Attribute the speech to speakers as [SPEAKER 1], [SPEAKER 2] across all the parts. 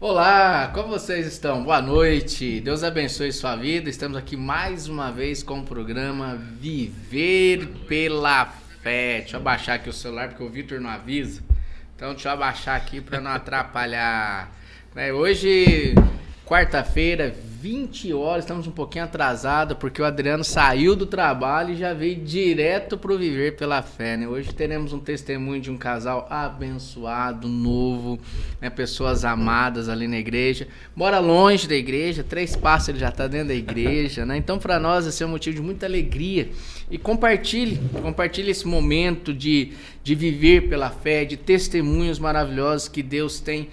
[SPEAKER 1] Olá, como vocês estão? Boa noite, Deus abençoe sua vida. Estamos aqui mais uma vez com o programa Viver pela Fé. Deixa eu abaixar aqui o celular porque o Vitor não avisa. Então deixa eu abaixar aqui para não atrapalhar. Hoje, quarta-feira, 20 horas, estamos um pouquinho atrasados porque o Adriano saiu do trabalho e já veio direto pro Viver pela Fé, né? Hoje teremos um testemunho de um casal abençoado, novo, né? Pessoas amadas ali na igreja. Mora longe da igreja, 3 passos ele já está dentro da igreja, né? Então para nós esse é um motivo de muita alegria. E compartilhe esse momento de viver pela fé, de testemunhos maravilhosos que Deus tem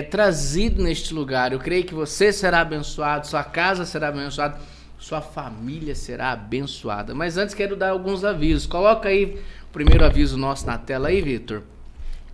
[SPEAKER 1] trazido neste lugar. Eu creio que você será abençoado, sua casa será abençoada, sua família será abençoada. Mas antes quero dar alguns avisos. Coloca aí o primeiro aviso nosso na tela aí, Vitor.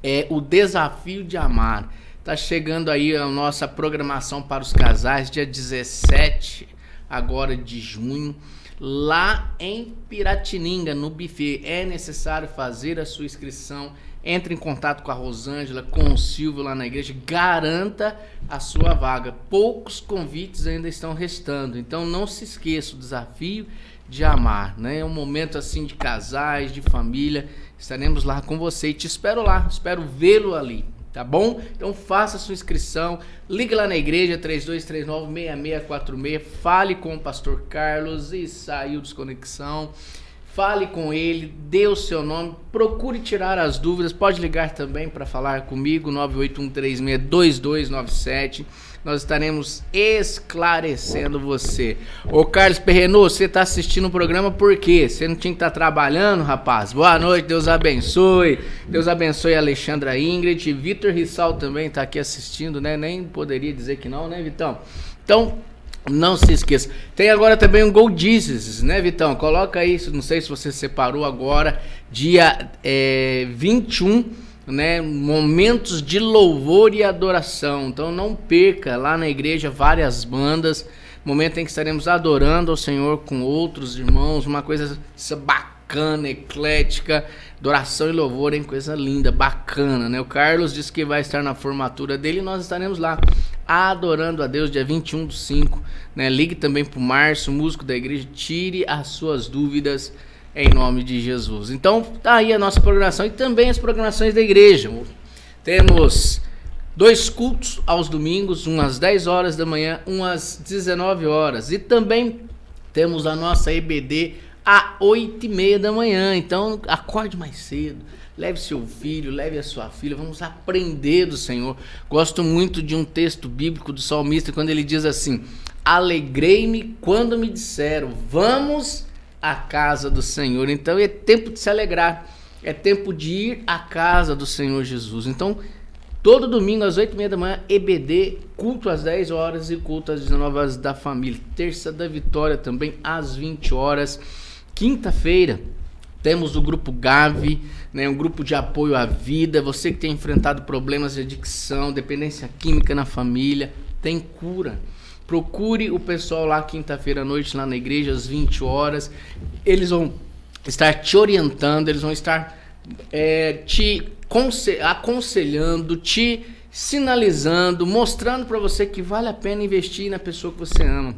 [SPEAKER 1] É o desafio de amar. Tá chegando aí a nossa programação para os casais, dia 17 agora de junho. Lá em Piratininga, no buffet, é necessário fazer a sua inscrição. Entre em contato com a Rosângela, com o Silvio lá na igreja, garanta a sua vaga. Poucos convites ainda estão restando, então não se esqueça, o desafio de amar, né? É um momento assim de casais, de família, estaremos lá com você e te espero lá, espero vê-lo ali. Tá bom? Então faça a sua inscrição, ligue lá na igreja 3239-6646, fale com o pastor Carlos e saiu desconexão, fale com ele, dê o seu nome, procure tirar as dúvidas, pode ligar também para falar comigo, 981362297, nós estaremos esclarecendo você. Ô Carlos Perrenô, você tá assistindo o programa por quê? Você não tinha que estar trabalhando, rapaz? Boa noite, Deus abençoe. Deus abençoe a Alexandra Ingrid. Vitor Rissal também tá aqui assistindo, né? Nem poderia dizer que não, né, Vitão? Então, não se esqueça. Tem agora também um Gold Jesus, né, Vitão? Coloca aí, não sei se você separou agora, dia 21, né, momentos de louvor e adoração. Então não perca, lá na igreja várias bandas, momento em que estaremos adorando ao Senhor com outros irmãos, uma coisa bacana, eclética, adoração e louvor, hein? Coisa linda, bacana, né? O Carlos disse que vai estar na formatura dele e nós estaremos lá adorando a Deus dia 21/5, né? Ligue também pro Márcio, músico da igreja, tire as suas dúvidas em nome de Jesus. Então tá aí a nossa programação e também as programações da igreja. Temos 2 cultos aos domingos, umas 10 horas da manhã, umas 19 horas. E também temos a nossa EBD às 8h30 da manhã. Então acorde mais cedo, leve seu filho, leve a sua filha, vamos aprender do Senhor. Gosto muito de um texto bíblico do salmista quando ele diz assim: alegrei-me quando me disseram, vamos a casa do Senhor. Então é tempo de se alegrar, é tempo de ir à casa do Senhor Jesus. Então todo domingo às 8h30 da manhã, EBD, culto às 10 horas e culto às 19 horas da família. Terça da Vitória também às 20 horas. Quinta-feira temos o grupo GAV, né, um grupo de apoio à vida. Você que tem enfrentado problemas de adicção, dependência química na família, tem cura. Procure o pessoal lá quinta-feira à noite, lá na igreja, às 20 horas. Eles vão estar te orientando, eles vão estar te aconselhando, te sinalizando, mostrando para você que vale a pena investir na pessoa que você ama.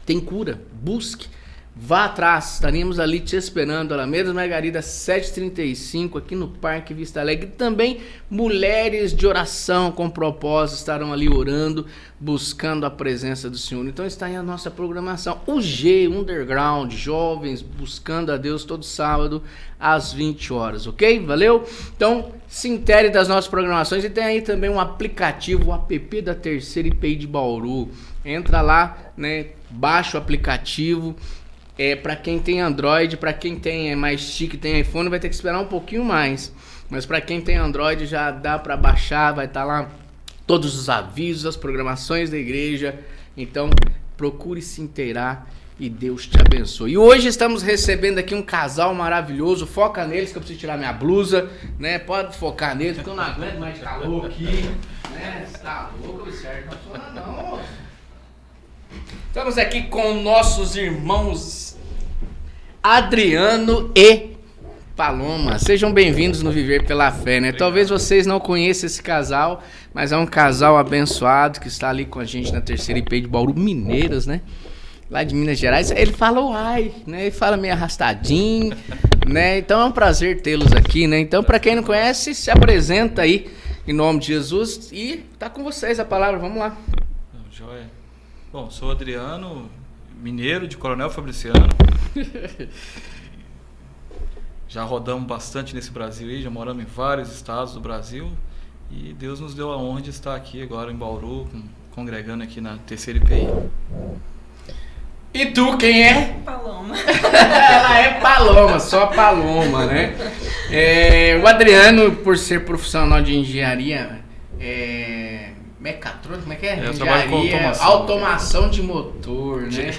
[SPEAKER 1] Tem cura, busque. Vá atrás, estaremos ali te esperando, Alameda Margarida 735, aqui no Parque Vista Alegre. Também mulheres de oração com propósito estarão ali orando, buscando a presença do Senhor. Então está aí a nossa programação. O G, Underground, jovens buscando a Deus todo sábado às 20 horas, ok? Valeu? Então se intere das nossas programações e tem aí também um aplicativo, o app da Terceira IPI de Bauru. Entra lá, né? Baixa o aplicativo. Para quem tem Android, para quem tem mais chique, tem iPhone, vai ter que esperar um pouquinho mais. Mas para quem tem Android já dá para baixar, vai estar lá todos os avisos, as programações da igreja. Então procure se inteirar e Deus te abençoe. E hoje estamos recebendo aqui um casal maravilhoso. Foca neles que eu preciso tirar minha blusa, né? Pode focar neles, porque eu não aguento mais de calor aqui, né? Você tá louco, Vicente? Não funciona não. Estamos aqui com nossos irmãos Adriano e Paloma, sejam bem-vindos no Viver pela Fé, né? Talvez vocês não conheçam esse casal, mas é um casal abençoado que está ali com a gente na terceira IP de Bauru, mineiros, né? Lá de Minas Gerais. Ele fala uai, né? Ele fala meio arrastadinho, né? Então é um prazer tê-los aqui, né? Então, para quem não conhece, se apresenta aí em nome de Jesus e tá com vocês a palavra, vamos lá.
[SPEAKER 2] Joia. Bom, sou Adriano, mineiro de Coronel Fabriciano. Já rodamos bastante nesse Brasil aí, já moramos em vários estados do Brasil e Deus nos deu a honra de estar aqui agora em Bauru, congregando aqui na terceira IPI.
[SPEAKER 1] E tu, quem é?
[SPEAKER 3] Paloma.
[SPEAKER 1] Ela é Paloma, só Paloma, né? O Adriano, por ser profissional de engenharia, mecatrônica, como é que é?
[SPEAKER 2] Eu trabalho com
[SPEAKER 1] automação de motor, né?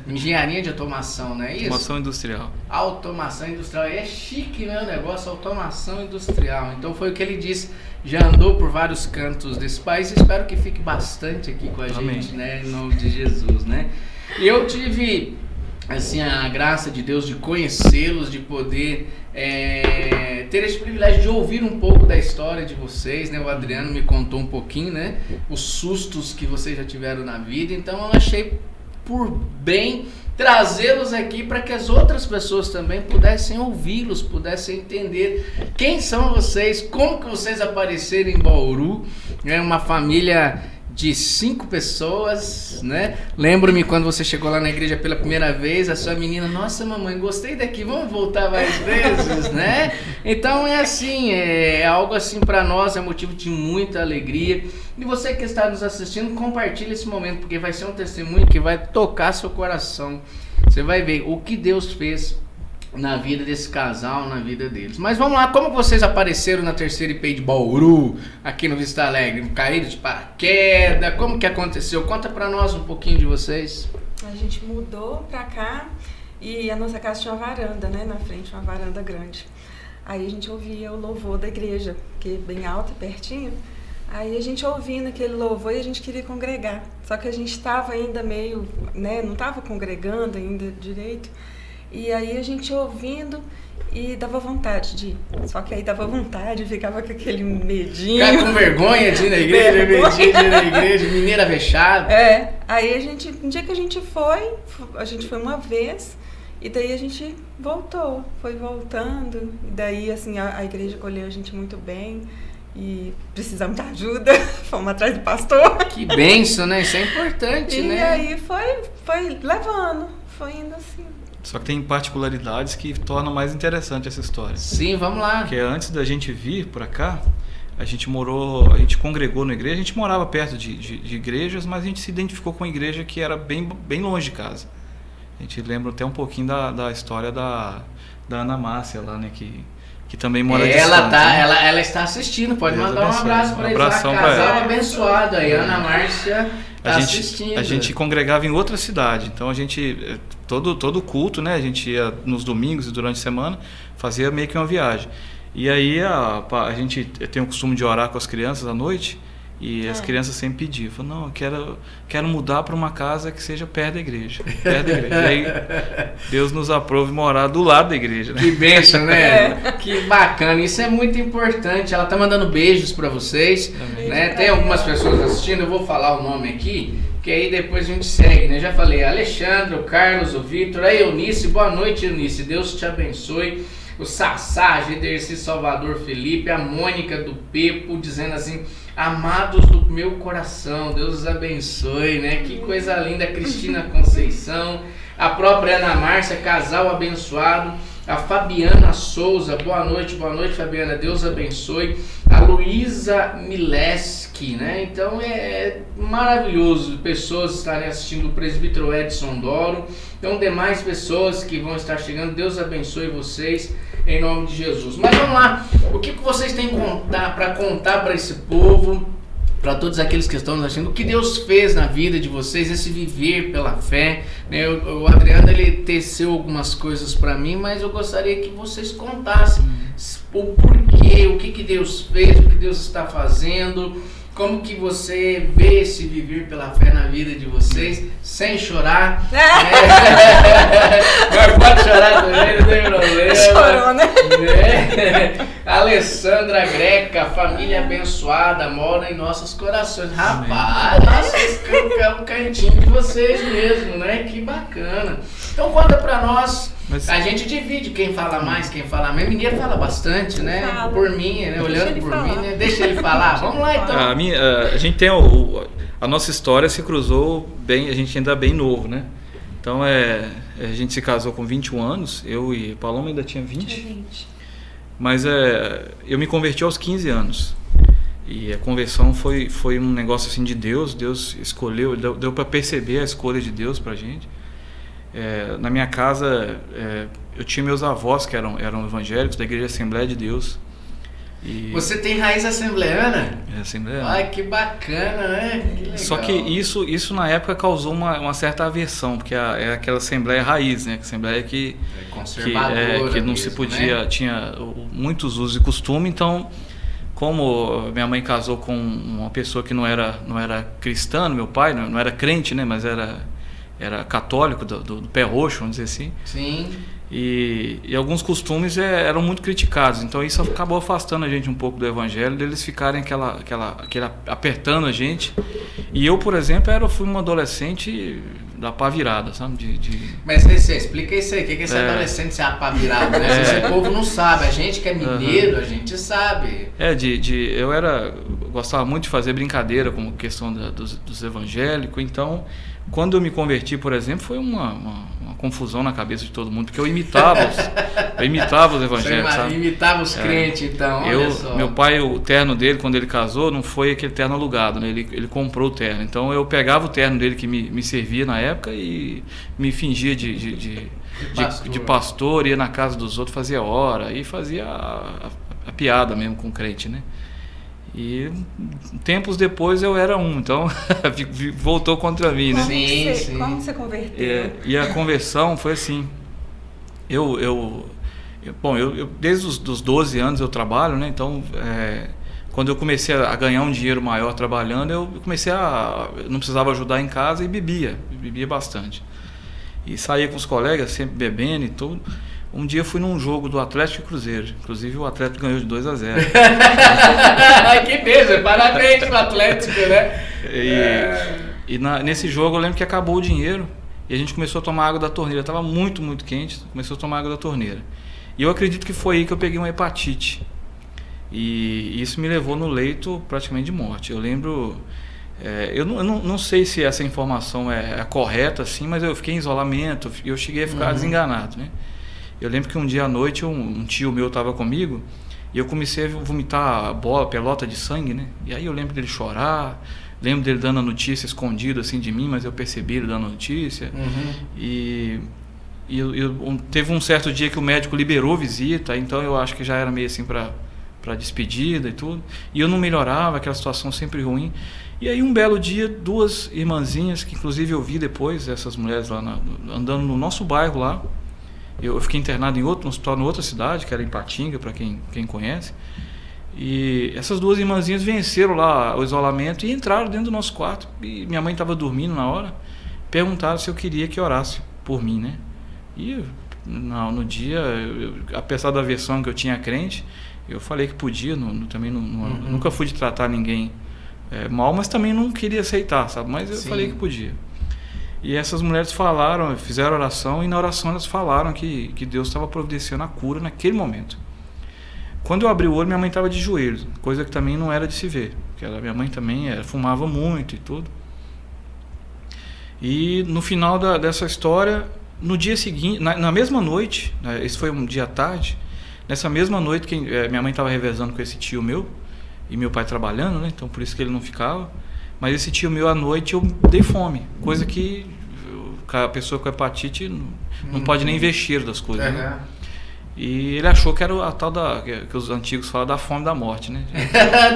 [SPEAKER 1] Engenharia de automação, não é isso?
[SPEAKER 2] Automação industrial.
[SPEAKER 1] Automação industrial. É chique, né, o negócio, automação industrial. Então foi o que ele disse. Já andou por vários cantos desse país. Espero que fique bastante aqui com a
[SPEAKER 2] Amém.
[SPEAKER 1] gente, né? Em nome de Jesus, né? Eu tive, assim, a graça de Deus de conhecê-los, de poder ter esse privilégio de ouvir um pouco da história de vocês, né? O Adriano me contou um pouquinho, né? Os sustos que vocês já tiveram na vida. Então eu achei por bem trazê-los aqui para que as outras pessoas também pudessem ouvi-los, pudessem entender quem são vocês, como que vocês apareceram em Bauru, né? Uma família de 5 pessoas, né? Lembro-me quando você chegou lá na igreja pela primeira vez, a sua menina, nossa mamãe, gostei daqui, vamos voltar mais vezes, né? Então é assim, é algo assim para nós, é motivo de muita alegria. E você que está nos assistindo, compartilhe esse momento, porque vai ser um testemunho que vai tocar seu coração. Você vai ver o que Deus fez na vida desse casal, na vida deles. Mas vamos lá, como vocês apareceram na terceira IP de Bauru, aqui no Vista Alegre? Caíram de paraquedas? Como que aconteceu? Conta pra nós um pouquinho de vocês.
[SPEAKER 3] A gente mudou pra cá e a nossa casa tinha uma varanda, né, na frente, uma varanda grande. Aí a gente ouvia o louvor da igreja, que é bem alta, pertinho. Aí a gente ouvindo aquele louvor e a gente queria congregar. Só que a gente estava ainda meio, né, não estava congregando ainda direito. E aí a gente ouvindo e dava vontade de ir. Só que aí dava vontade, ficava com aquele medinho.
[SPEAKER 1] Ficar com vergonha de ir na igreja, medinho de ir na igreja, mineira fechada.
[SPEAKER 3] Aí a gente, um dia que a gente foi uma vez e daí a gente voltou, foi voltando. E daí assim, a igreja acolheu a gente muito bem e precisamos de ajuda, fomos atrás do pastor.
[SPEAKER 1] Que bênção, né? Isso é importante, né?
[SPEAKER 3] E aí foi levando, foi indo assim.
[SPEAKER 2] Só que tem particularidades que tornam mais interessante essa história.
[SPEAKER 1] Sim, vamos lá.
[SPEAKER 2] Porque antes da gente vir por cá, a gente congregou na igreja, a gente morava perto de igrejas, mas a gente se identificou com uma igreja que era bem longe de casa. A gente lembra até um pouquinho da história da Ana Márcia lá, né, que também mora distante, né?
[SPEAKER 1] Ela está assistindo, pode
[SPEAKER 2] Deus
[SPEAKER 1] mandar um
[SPEAKER 2] abençoe.
[SPEAKER 1] abraço para eles lá,
[SPEAKER 2] Abração pra
[SPEAKER 1] casal
[SPEAKER 2] ela.
[SPEAKER 1] abençoado aí, Ana Márcia está assistindo.
[SPEAKER 2] A gente congregava em outra cidade, então a gente, todo culto, né, a gente ia nos domingos e durante a semana, fazia meio que uma viagem. E aí a gente tem o costume de orar com as crianças à noite, e as crianças sempre pediam, falavam, não, eu quero mudar para uma casa que seja perto da igreja. E aí Deus nos aprove morar do lado da igreja, né?
[SPEAKER 1] Que bênção, né? Que bacana, isso é muito importante. Ela tá mandando beijos para vocês, né? Tem algumas pessoas assistindo, eu vou falar o nome aqui, que aí depois a gente segue, né? Já falei, Alexandre, o Carlos, o Vitor, a Eunice, boa noite, Eunice, Deus te abençoe. O Sassá, Gederci, Salvador, Felipe, a Mônica do Pepo, dizendo assim, amados do meu coração, Deus os abençoe, né? Que coisa linda, Cristina Conceição, a própria Ana Márcia, casal abençoado, a Fabiana Souza, boa noite Fabiana, Deus abençoe, a Luísa Mileski, né? Então é maravilhoso pessoas estarem assistindo o presbítero Edson Doro, então demais pessoas que vão estar chegando, Deus abençoe vocês em nome de Jesus. Mas vamos lá, o que vocês têm para contar para esse povo, para todos aqueles que estão nos assistindo, o que Deus fez na vida de vocês, esse viver pela fé, né? O Adriano, ele teceu algumas coisas para mim, mas eu gostaria que vocês contassem o porquê, o que Deus fez, o que Deus está fazendo, como que você vê esse viver pela fé na vida de vocês, sem chorar. Mas pode chorar também, não tem problema.
[SPEAKER 3] Chorou, né?
[SPEAKER 1] Alessandra Greca, família abençoada, mora em nossos corações. Rapaz, nossa, esse é um cantinho de vocês mesmo, né? Que bacana. Então conta pra nós.
[SPEAKER 2] Mas
[SPEAKER 1] a gente divide quem fala mais, quem fala menos. Mineiro fala bastante, né?
[SPEAKER 3] Fala.
[SPEAKER 1] Por mim, né? Olhando por mim, né? Deixa ele falar. Vamos lá então.
[SPEAKER 2] A gente tem a nossa história se cruzou bem, a gente ainda é bem novo, né? Então a gente se casou com 21 anos, eu e Paloma ainda tinha 20. Mas eu me converti aos 15 anos. E a conversão foi um negócio assim de Deus. Deus escolheu, deu para perceber a escolha de Deus pra gente. Na minha casa, eu tinha meus avós que eram evangélicos da Igreja Assembleia de Deus. E
[SPEAKER 1] você tem raiz assembleana?
[SPEAKER 2] Assembleana.
[SPEAKER 1] Ai, que bacana, né? Que legal.
[SPEAKER 2] Só que isso na época causou uma certa aversão, porque é aquela Assembleia raiz, né? Assembleia que
[SPEAKER 1] conservadora
[SPEAKER 2] que não
[SPEAKER 1] mesmo,
[SPEAKER 2] se podia,
[SPEAKER 1] né?
[SPEAKER 2] Tinha muitos usos e costumes. Então, como minha mãe casou com uma pessoa que não era cristã, meu pai não era crente, né? Mas era católico, do pé roxo, vamos dizer assim.
[SPEAKER 1] Sim.
[SPEAKER 2] E alguns costumes eram muito criticados, então isso acabou afastando a gente um pouco do evangelho, deles ficarem aquele apertando a gente. E eu, por exemplo, fui um adolescente da pá virada, sabe?
[SPEAKER 1] Mas você explica isso aí, o que é esse adolescente ser a pá virada, né? Esse povo não sabe, a gente que é mineiro, a gente sabe.
[SPEAKER 2] Eu gostava muito de fazer brincadeira com a questão dos evangélicos, então quando eu me converti, por exemplo, foi uma confusão na cabeça de todo mundo, porque eu imitava os evangélicos,
[SPEAKER 1] você
[SPEAKER 2] sabe?
[SPEAKER 1] Imitava os crentes, então, olha só.
[SPEAKER 2] Meu pai, o terno dele, quando ele casou, não foi aquele terno alugado, né? Ele comprou o terno. Então eu pegava o terno dele que me servia na época e me fingia de pastor, ia na casa dos outros, fazia hora e fazia a piada mesmo com o crente, né? E tempos depois eu era então voltou contra mim, né?
[SPEAKER 3] Sim. Como você converteu?
[SPEAKER 2] E a conversão foi assim, eu desde os 12 anos eu trabalho, né? Então quando eu comecei a ganhar um dinheiro maior trabalhando, eu comecei não precisava ajudar em casa e bebia bastante. E saía com os colegas, sempre bebendo e tudo. Um dia eu fui num jogo do Atlético e Cruzeiro. Inclusive o Atlético ganhou de 2-0.
[SPEAKER 1] Que beleza, parabéns pro Atlético, né?
[SPEAKER 2] Nesse jogo eu lembro que acabou o dinheiro e a gente começou a tomar água da torneira. Estava muito, muito quente, começou a tomar água da torneira. E eu acredito que foi aí que eu peguei uma hepatite. E isso me levou no leito praticamente de morte. Eu lembro... eu não sei se essa informação é correta, assim, mas eu fiquei em isolamento e eu cheguei a ficar desenganado, né? Eu lembro que um dia à noite um tio meu estava comigo e eu comecei a vomitar pelota de sangue, né? E aí eu lembro dele chorar, lembro dele dando a notícia escondido assim de mim, mas eu percebi ele dando a notícia. E teve um certo dia que o médico liberou visita, então eu acho que já era meio assim para despedida e tudo. E eu não melhorava, aquela situação sempre ruim. E aí um belo dia, 2 irmãzinhas, que inclusive eu vi depois, essas mulheres lá andando no nosso bairro lá. Eu fiquei internado no hospital em outra cidade, que era em Patinga, para quem conhece. E essas 2 irmãzinhas venceram lá o isolamento e entraram dentro do nosso quarto. E minha mãe estava dormindo na hora. Perguntaram se eu queria que orasse por mim, né? E no dia, apesar da aversão que eu tinha crente, eu falei que podia. Nunca fui de tratar ninguém mal, mas também não queria aceitar, sabe? Mas eu falei que podia. E essas mulheres fizeram oração, e na oração elas falaram que Deus estava providenciando a cura naquele momento. Quando eu abri o olho, minha mãe estava de joelhos, coisa que também não era de se ver, porque minha mãe também fumava muito e tudo. E no final dessa história, no dia seguinte, na mesma noite, esse foi um dia à tarde, nessa mesma noite minha mãe estava revezando com esse tio meu, e meu pai trabalhando, né? Então por isso que ele não ficava. Mas esse tio meu, à noite, eu dei fome. Coisa que a pessoa com hepatite não pode nem ver cheiro das coisas, né? E ele achou que era a tal que os antigos falam da fome da morte, né?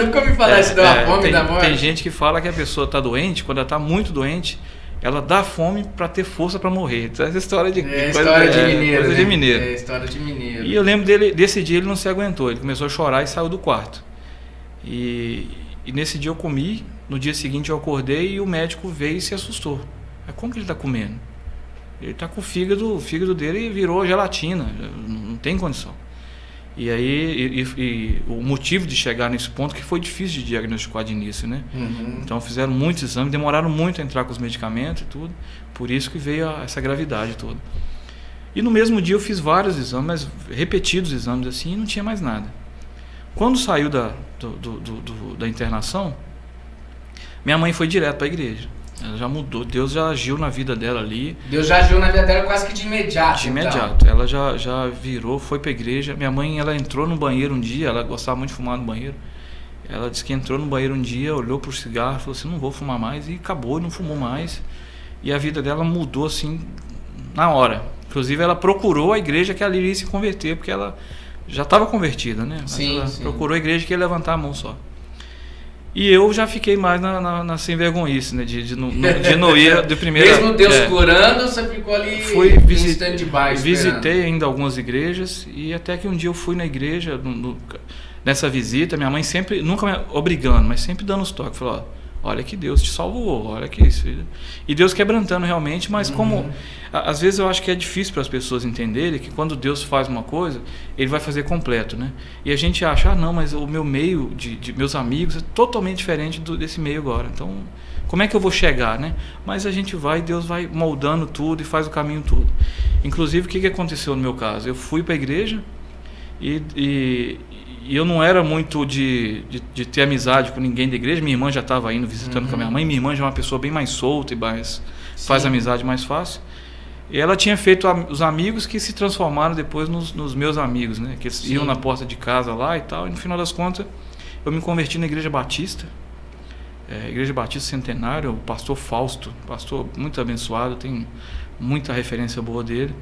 [SPEAKER 1] Nunca ouvi falar isso da fome da morte.
[SPEAKER 2] Tem gente que fala que a pessoa está doente, quando ela está muito doente, ela dá fome para ter força para morrer. Então, essa história de
[SPEAKER 1] história de mineiro,
[SPEAKER 2] coisa
[SPEAKER 1] né?
[SPEAKER 2] de mineiro.
[SPEAKER 1] É história de mineiro.
[SPEAKER 2] E eu lembro desse dia ele não se aguentou, ele começou a chorar e saiu do quarto. E nesse dia eu comi, no dia seguinte eu acordei e o médico veio e se assustou. Como que ele está comendo? Ele está com o fígado dele virou gelatina, não tem condição. E aí o motivo de chegar nesse ponto que foi difícil de diagnosticar de início, né?
[SPEAKER 1] Uhum.
[SPEAKER 2] Então fizeram muitos exames, demoraram muito a entrar com os medicamentos e tudo, por isso que veio essa gravidade toda. E no mesmo dia eu fiz vários exames, mas repetidos exames assim, e não tinha mais nada. Quando saiu da internação, minha mãe foi direto para a igreja. Ela já mudou, Deus já agiu na vida dela ali.
[SPEAKER 1] Deus já agiu na vida dela quase que de imediato.
[SPEAKER 2] De imediato. Então. Ela já virou, foi pra igreja. Minha mãe, ela entrou no banheiro um dia, ela gostava muito de fumar no banheiro. Ela disse que entrou no banheiro um dia, olhou pro cigarro, falou assim, não vou fumar mais, e acabou, não fumou mais. E a vida dela mudou assim, na hora. Inclusive ela procurou a igreja que ela iria se converter, porque ela já estava convertida, né? Mas
[SPEAKER 1] sim,
[SPEAKER 2] ela
[SPEAKER 1] sim.
[SPEAKER 2] Procurou a igreja que ia levantar a mão só. E eu já fiquei mais na sem vergonhice, né? De não ir de primeira.
[SPEAKER 1] Mesmo Deus curando, você ficou ali
[SPEAKER 2] em
[SPEAKER 1] stand-by.
[SPEAKER 2] Visitei ainda algumas igrejas e até que um dia eu fui na igreja, nessa visita, minha mãe sempre, nunca me obrigando, mas sempre dando os toques. Falou, olha que Deus te salvou, olha que isso. E Deus quebrantando realmente, mas como às vezes eu acho que é difícil para as pessoas entenderem que quando Deus faz uma coisa, Ele vai fazer completo, né? E a gente acha, não, mas o meu meio de meus amigos é totalmente diferente desse meio agora. Então, como é que eu vou chegar, né? Mas a gente vai, Deus vai moldando tudo e faz o caminho todo. Inclusive, o que aconteceu no meu caso? Eu fui para a igreja e eu não era muito de ter amizade com ninguém da igreja. Minha irmã já estava indo visitando com a minha mãe. Minha irmã já é uma pessoa bem mais solta e faz amizade mais fácil. E ela tinha feito os amigos que se transformaram depois nos meus amigos, né? Que eles iam na porta de casa lá e tal. E no final das contas, eu me converti na Igreja Batista. Igreja Batista Centenário, o pastor Fausto, pastor muito abençoado, tem muita referência boa dele.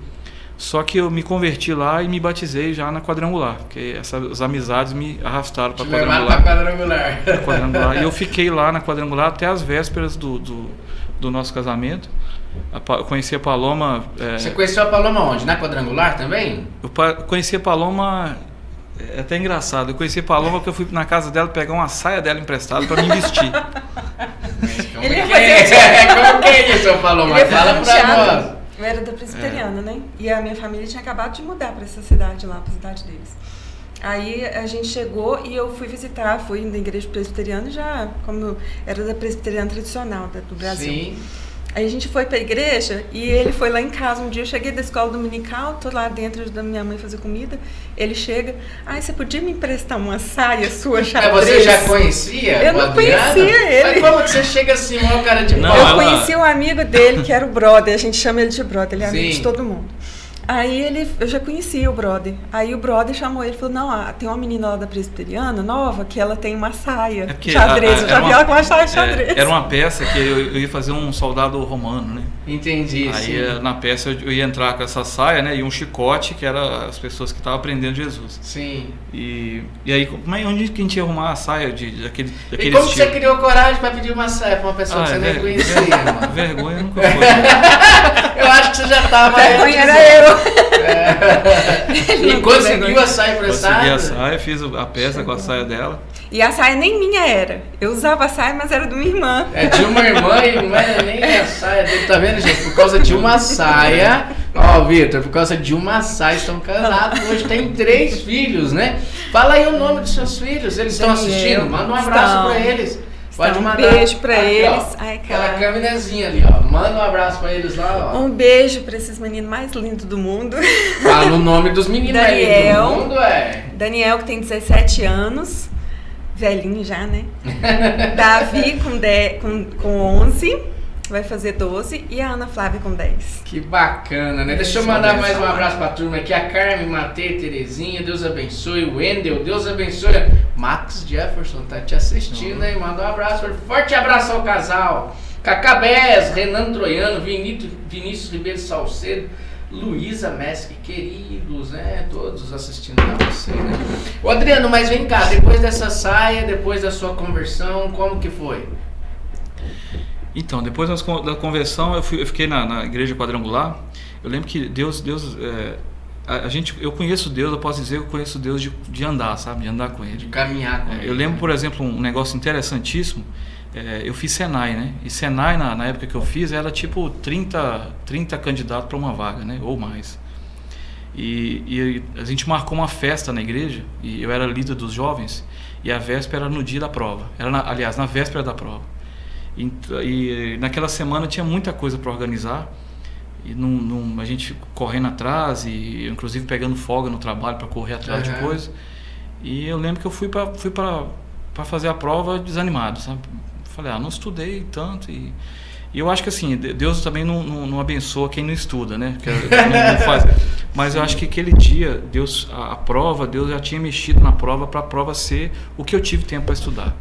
[SPEAKER 2] Só que eu me converti lá e me batizei já na Quadrangular, porque essas amizades me arrastaram para a Quadrangular. E eu fiquei lá na Quadrangular até as vésperas do nosso casamento. Eu conheci a Paloma...
[SPEAKER 1] Você conheceu a Paloma onde? Na Quadrangular também?
[SPEAKER 2] Eu conheci a Paloma... É até engraçado. Eu conheci a Paloma porque eu fui na casa dela pegar uma saia dela emprestada para me vestir.
[SPEAKER 1] Como que é isso, Paloma? Fala pra nós.
[SPEAKER 3] Eu era da Presbiteriana, né? E a minha família tinha acabado de mudar para essa cidade lá, para a cidade deles. Aí a gente chegou e eu fui na igreja presbiteriana já, como eu era da presbiteriana tradicional do Brasil.
[SPEAKER 1] Sim.
[SPEAKER 3] Aí a gente foi pra igreja e ele foi lá em casa um dia. Eu cheguei da escola dominical, tô lá dentro ajudando minha mãe a fazer comida. Ele chega, você podia me emprestar uma saia sua xadrez?
[SPEAKER 1] Você já conhecia?
[SPEAKER 3] Eu não conhecia ele.
[SPEAKER 1] Mas como que você chega assim, o cara de pau?
[SPEAKER 3] Eu conheci um amigo dele que era o brother, a gente chama ele de brother, ele é amigo de todo mundo. Aí eu já conhecia o brother. Aí o brother chamou ele e falou, não, tem uma menina lá da presbiteriana nova que ela tem uma saia xadrez. Eu já vi ela com uma saia xadrez.
[SPEAKER 2] Era uma peça que eu ia fazer um soldado romano, né?
[SPEAKER 1] Entendi.
[SPEAKER 2] Aí na peça eu ia entrar com essa saia, né? E um chicote, que era as pessoas que estavam aprendendo Jesus.
[SPEAKER 1] Sim.
[SPEAKER 2] E aí, onde que a gente ia arrumar a saia daquele
[SPEAKER 1] E como você criou coragem para pedir uma saia para uma pessoa que você nem conhecia, mano?
[SPEAKER 2] Vergonha nunca foi.
[SPEAKER 1] Eu acho que você já estava...
[SPEAKER 3] Vergonha era eu.
[SPEAKER 1] E conseguiu a saia emprestada?
[SPEAKER 2] Consegui a saia, fiz a peça com a saia dela.
[SPEAKER 3] E a saia nem minha era. Eu usava a saia, mas era de uma irmã.
[SPEAKER 1] É de uma irmã e não era nem a saia dele. Tá vendo, gente? Por causa de uma saia... Vitor, por causa de uma saia, estão casados. Hoje tem 3 filhos, né? Fala aí o nome dos seus filhos. Eles estão assistindo? Manda um abraço pra eles. Pode mandar.
[SPEAKER 3] Um beijo pra eles.
[SPEAKER 1] Aquela câmerazinha ali, ó. Manda um abraço pra eles lá, ó.
[SPEAKER 3] Um beijo pra esses meninos mais lindos do mundo.
[SPEAKER 1] Fala o nome dos meninos aí do mundo,
[SPEAKER 3] Daniel, que tem 17 anos. Velhinho já, né? Davi com 11. Vai fazer 12. E a Ana Flávia com 10.
[SPEAKER 1] Que bacana, né? Deixa eu mandar mais um abraço pra turma aqui. A Carmen, Matei, Terezinha, Deus abençoe. O Wendel, Deus abençoe. Max Jefferson tá te assistindo aí. Manda um abraço. Forte abraço ao casal. Cacabés, Renan Troiano, Vinícius Ribeiro Salcedo, Luísa Mesque, queridos, né? Todos assistindo a você, né? Ô Adriano, mas vem cá, depois dessa saia, depois da sua conversão, como que foi?
[SPEAKER 2] Então, depois da conversão, eu fiquei na igreja quadrangular. Eu lembro que Deus eu conheço Deus, eu posso dizer que eu conheço Deus de andar, sabe? De andar com Ele.
[SPEAKER 1] De caminhar com Ele.
[SPEAKER 2] Eu lembro, por exemplo, um negócio interessantíssimo. Eu fiz Senai, né? E Senai, na época que eu fiz, era tipo 30 candidatos para uma vaga, né? Ou mais. E a gente marcou uma festa na igreja, e eu era líder dos jovens, e a véspera era no dia da prova. Aliás, na véspera da prova. E naquela semana tinha muita coisa para organizar, e a gente ficou correndo atrás, e inclusive pegando folga no trabalho para correr atrás de coisa. E eu lembro que eu fui para fazer a prova desanimado, sabe? Falei, não estudei tanto, e eu acho que assim, Deus também não abençoa quem não estuda, né? Não faz. Mas eu acho que aquele dia, Deus já tinha mexido na prova para a prova ser o que eu tive tempo para estudar.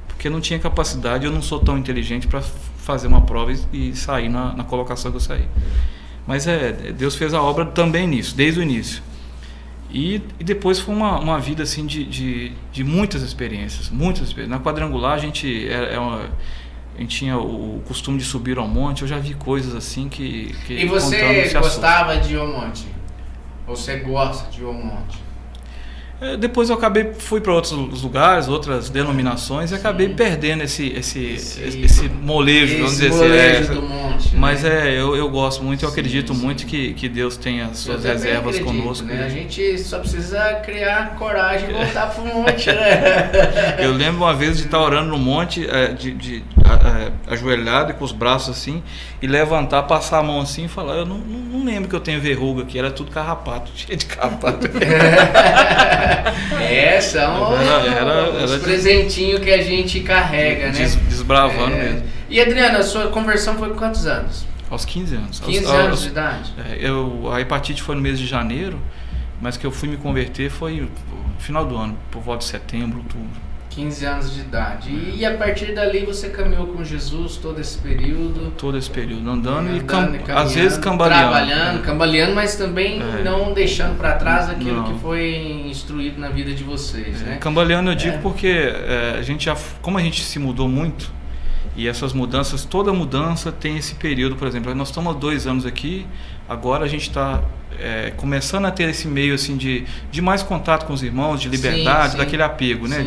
[SPEAKER 2] Porque eu não tinha capacidade, eu não sou tão inteligente para fazer uma prova e sair na colocação que eu saí. Mas Deus fez a obra também nisso, desde o início. E depois foi uma vida assim de muitas experiências, muitas experiências. Na quadrangular a gente tinha o costume de subir ao monte. Eu já vi coisas assim que
[SPEAKER 1] E você gostava de ir ao monte? Ou você gosta de ir ao monte?
[SPEAKER 2] Depois eu fui para outros lugares, outras denominações, e acabei perdendo esse molejo, vamos dizer assim.
[SPEAKER 1] Do monte,
[SPEAKER 2] mas
[SPEAKER 1] né?
[SPEAKER 2] Eu gosto muito, eu acredito muito que Deus tem as suas reservas conosco.
[SPEAKER 1] Né? A gente só precisa criar coragem e voltar para o monte, né?
[SPEAKER 2] Eu lembro uma vez de estar orando no monte, ajoelhado e com os braços assim, e levantar, passar a mão assim e falar, eu não lembro que eu tenho verruga aqui, era tudo carrapato, cheio de carrapato.
[SPEAKER 1] São os presentinhos que a gente carrega, né?
[SPEAKER 2] Desbravando mesmo.
[SPEAKER 1] E Adriana, a sua conversão foi com quantos anos?
[SPEAKER 2] Aos 15 anos.
[SPEAKER 1] 15 anos de idade?
[SPEAKER 2] A hepatite foi no mês de janeiro, mas que eu fui me converter foi no final do ano, por volta de setembro, outubro.
[SPEAKER 1] 15 anos de idade. E a partir dali você caminhou com Jesus todo esse período?
[SPEAKER 2] Todo esse período, andando e às vezes cambaleando.
[SPEAKER 1] Cambaleando, mas também não deixando para trás aquilo que foi instruído na vida de vocês, né?
[SPEAKER 2] Cambaleando eu digo porque como a gente se mudou muito, e essas mudanças, toda mudança tem esse período, por exemplo, nós estamos há 2 anos aqui, agora a gente está começando a ter esse meio assim de mais contato com os irmãos, de liberdade, daquele apego, né?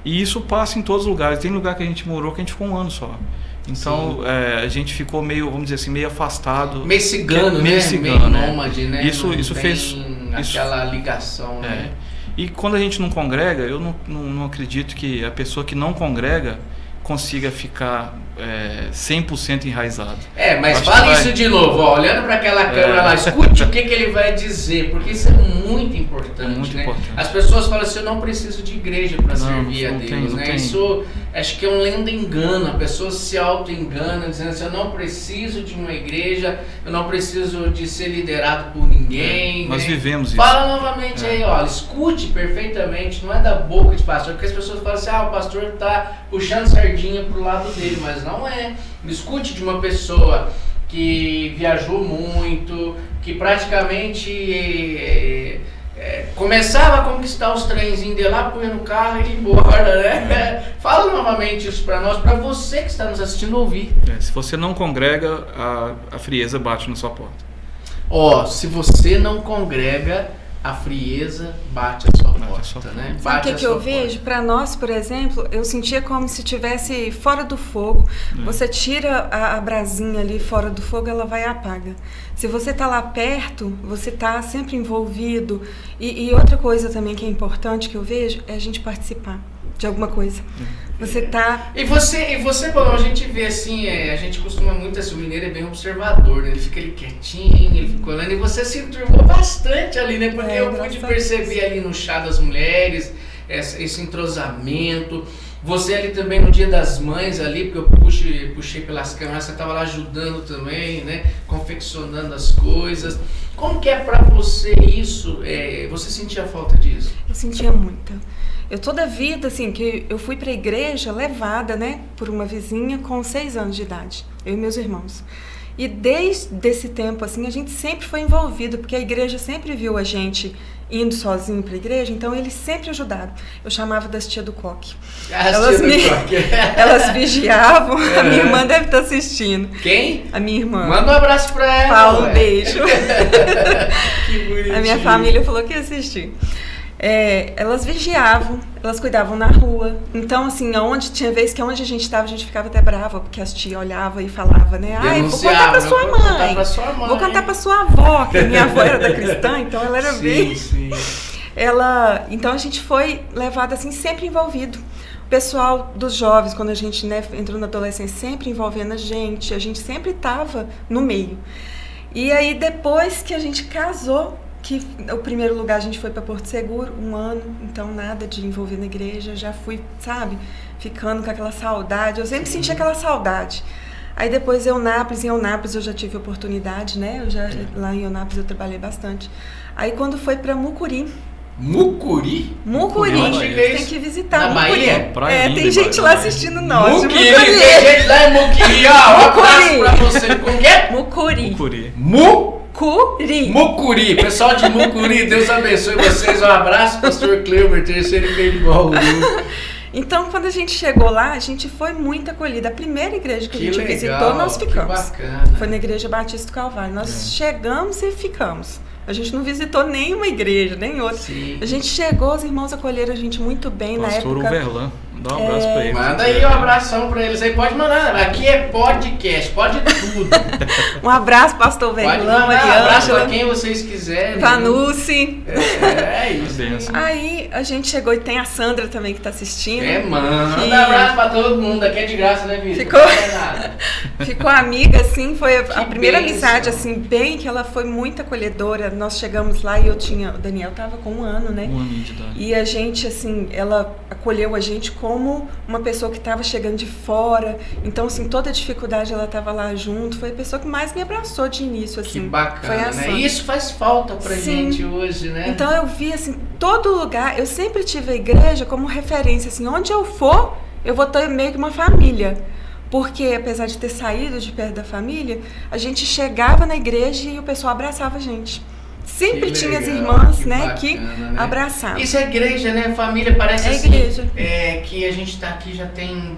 [SPEAKER 2] E isso passa em todos os lugares. Tem lugar que a gente morou que a gente ficou 1 ano só. Então a gente ficou meio, vamos dizer assim, meio afastado.
[SPEAKER 1] Meio cigano, né? Meio nômade, né?
[SPEAKER 2] Isso fez
[SPEAKER 1] aquela ligação, né?
[SPEAKER 2] E quando a gente não congrega, eu não acredito que a pessoa que não congrega consiga ficar 100% enraizado.
[SPEAKER 1] Mas fala isso de novo, olhando para aquela câmera lá, escute o que ele vai dizer, porque isso é muito importante, né? As pessoas falam assim, eu não preciso de igreja para servir a Deus, né? Isso acho que é um lendo engano, a pessoa se auto-engana dizendo assim, eu não preciso de uma igreja, eu não preciso de ser liderado por ninguém.
[SPEAKER 2] Nós vivemos isso.
[SPEAKER 1] Fala novamente aí, escute perfeitamente, não é da boca de pastor, porque as pessoas falam assim, o pastor está puxando sardinha pro lado dele, mas não é. Escute de uma pessoa que viajou muito, que praticamente começava a conquistar os trenzinhos de lá, punha no carro e ia embora, né? Fala novamente isso para nós, para você que está nos assistindo ouvir.
[SPEAKER 2] Se você não congrega, a frieza bate na sua porta.
[SPEAKER 1] Se você não congrega, a frieza bate a sua porta, né?
[SPEAKER 3] Sabe o que eu vejo? Para nós, por exemplo, eu sentia como se estivesse fora do fogo. Você tira a brasinha ali fora do fogo, ela vai e apaga. Se você está lá perto, você está sempre envolvido. E outra coisa também que é importante que eu vejo é a gente participar de alguma coisa. Você tá...
[SPEAKER 1] E você, quando a gente vê assim, a gente costuma muito, assim, o mineiro é bem observador, né? Ele fica ali quietinho, ele fica olhando, e você se enturmou bastante ali, né? Porque eu pude perceber ali no chá das mulheres, esse entrosamento. Você ali também no Dia das Mães ali, porque eu puxei pelas câmeras, você estava lá ajudando também, né? Confeccionando as coisas. Como que é pra você isso? Você sentia falta disso?
[SPEAKER 3] Eu sentia muito. Eu toda a vida, assim, que eu fui para a igreja levada, né, por uma vizinha com 6 anos de idade, eu e meus irmãos. E desde esse tempo, assim, a gente sempre foi envolvido, porque a igreja sempre viu a gente indo sozinho para a igreja, então eles sempre ajudaram. Eu chamava das tia do coque. Elas vigiavam. A minha irmã deve estar assistindo.
[SPEAKER 1] Quem?
[SPEAKER 3] A minha irmã.
[SPEAKER 1] Manda um abraço para ela.
[SPEAKER 3] Fala um beijo.
[SPEAKER 1] Que bonitinho.
[SPEAKER 3] A minha família falou que ia assistir. Elas vigiavam, elas cuidavam na rua. Então, assim, tinha vezes que onde a gente estava, a gente ficava até brava, porque as tias olhavam e falavam, né? Vou contar pra sua mãe. Vou contar pra sua avó, que a minha avó era da cristã, então ela era bem...
[SPEAKER 1] Sim.
[SPEAKER 3] Então a gente foi levado assim, sempre envolvido. O pessoal dos jovens, quando a gente, né, entrou na adolescência, sempre envolvendo a gente sempre estava no meio. E aí, depois que a gente casou, que o primeiro lugar a gente foi para Porto Seguro, 1 ano, então nada de envolver na igreja, já fui, sabe, ficando com aquela saudade, eu sempre senti aquela saudade. Aí depois em Eunápolis eu já tive oportunidade, né, lá em Eunápolis eu trabalhei bastante. Aí quando foi para Mucuri, tem que visitar
[SPEAKER 1] na
[SPEAKER 3] Mucuri.
[SPEAKER 1] Bahia?
[SPEAKER 3] Tem gente lá assistindo nós.
[SPEAKER 1] Mucuri, tem gente lá em Mucuri, ó, um abraço pra você. Como que é? Mucuri, pessoal de Mucuri, Deus abençoe vocês, um abraço, pastor Cleber, terceiro em Bauru.
[SPEAKER 3] Então, quando a gente chegou lá, a gente foi muito acolhida. A primeira igreja que a gente visitou, nós ficamos.
[SPEAKER 1] Que bacana.
[SPEAKER 3] Foi na Igreja Batista do Calvário. Nós chegamos e ficamos. A gente não visitou nenhuma igreja, nem outra.
[SPEAKER 1] Sim.
[SPEAKER 3] A gente chegou, os irmãos acolheram a gente muito bem na época.
[SPEAKER 2] Pastor Uverlan, dá um abraço pra ele.
[SPEAKER 1] Manda aí um abração pra eles aí, pode mandar. Aqui é podcast, pode tudo.
[SPEAKER 3] Um abraço, pastor Uverlan,
[SPEAKER 1] Pode mandar
[SPEAKER 3] Mariângela,
[SPEAKER 1] um abraço pra quem vocês quiserem.
[SPEAKER 3] Vanucci.
[SPEAKER 1] É isso.
[SPEAKER 3] Aí a gente chegou e tem a Sandra também que tá assistindo.
[SPEAKER 1] Manda um abraço pra todo mundo, aqui é de graça, né, Vitor?
[SPEAKER 3] Ficou amiga, assim, foi a primeira
[SPEAKER 1] bênção.
[SPEAKER 3] amizade, assim, bem que ela foi muito acolhedora. Nós chegamos lá e o Daniel tava com 1 ano, né?
[SPEAKER 2] 1 aninho de idade.
[SPEAKER 3] E a gente, assim, ela acolheu a gente como uma pessoa que estava chegando de fora. Então, assim, toda a dificuldade ela estava lá junto. Foi a pessoa que mais me abraçou de início, assim.
[SPEAKER 1] Que bacana,
[SPEAKER 3] foi a
[SPEAKER 1] né?
[SPEAKER 3] Sandra.
[SPEAKER 1] Isso faz falta pra
[SPEAKER 3] Sim.
[SPEAKER 1] gente hoje, né?
[SPEAKER 3] Então eu vi, assim, todo lugar, eu sempre tive a igreja como referência, assim, onde eu for, eu vou ter meio que uma família. Porque, apesar de ter saído de perto da família, a gente chegava na igreja e o pessoal abraçava a gente. Sempre tinha as irmãs,
[SPEAKER 1] que
[SPEAKER 3] né,
[SPEAKER 1] bacana,
[SPEAKER 3] que
[SPEAKER 1] né?
[SPEAKER 3] abraçavam.
[SPEAKER 1] Isso é igreja, né? Família parece assim.
[SPEAKER 3] Igreja.
[SPEAKER 1] Que a gente tá aqui já tem um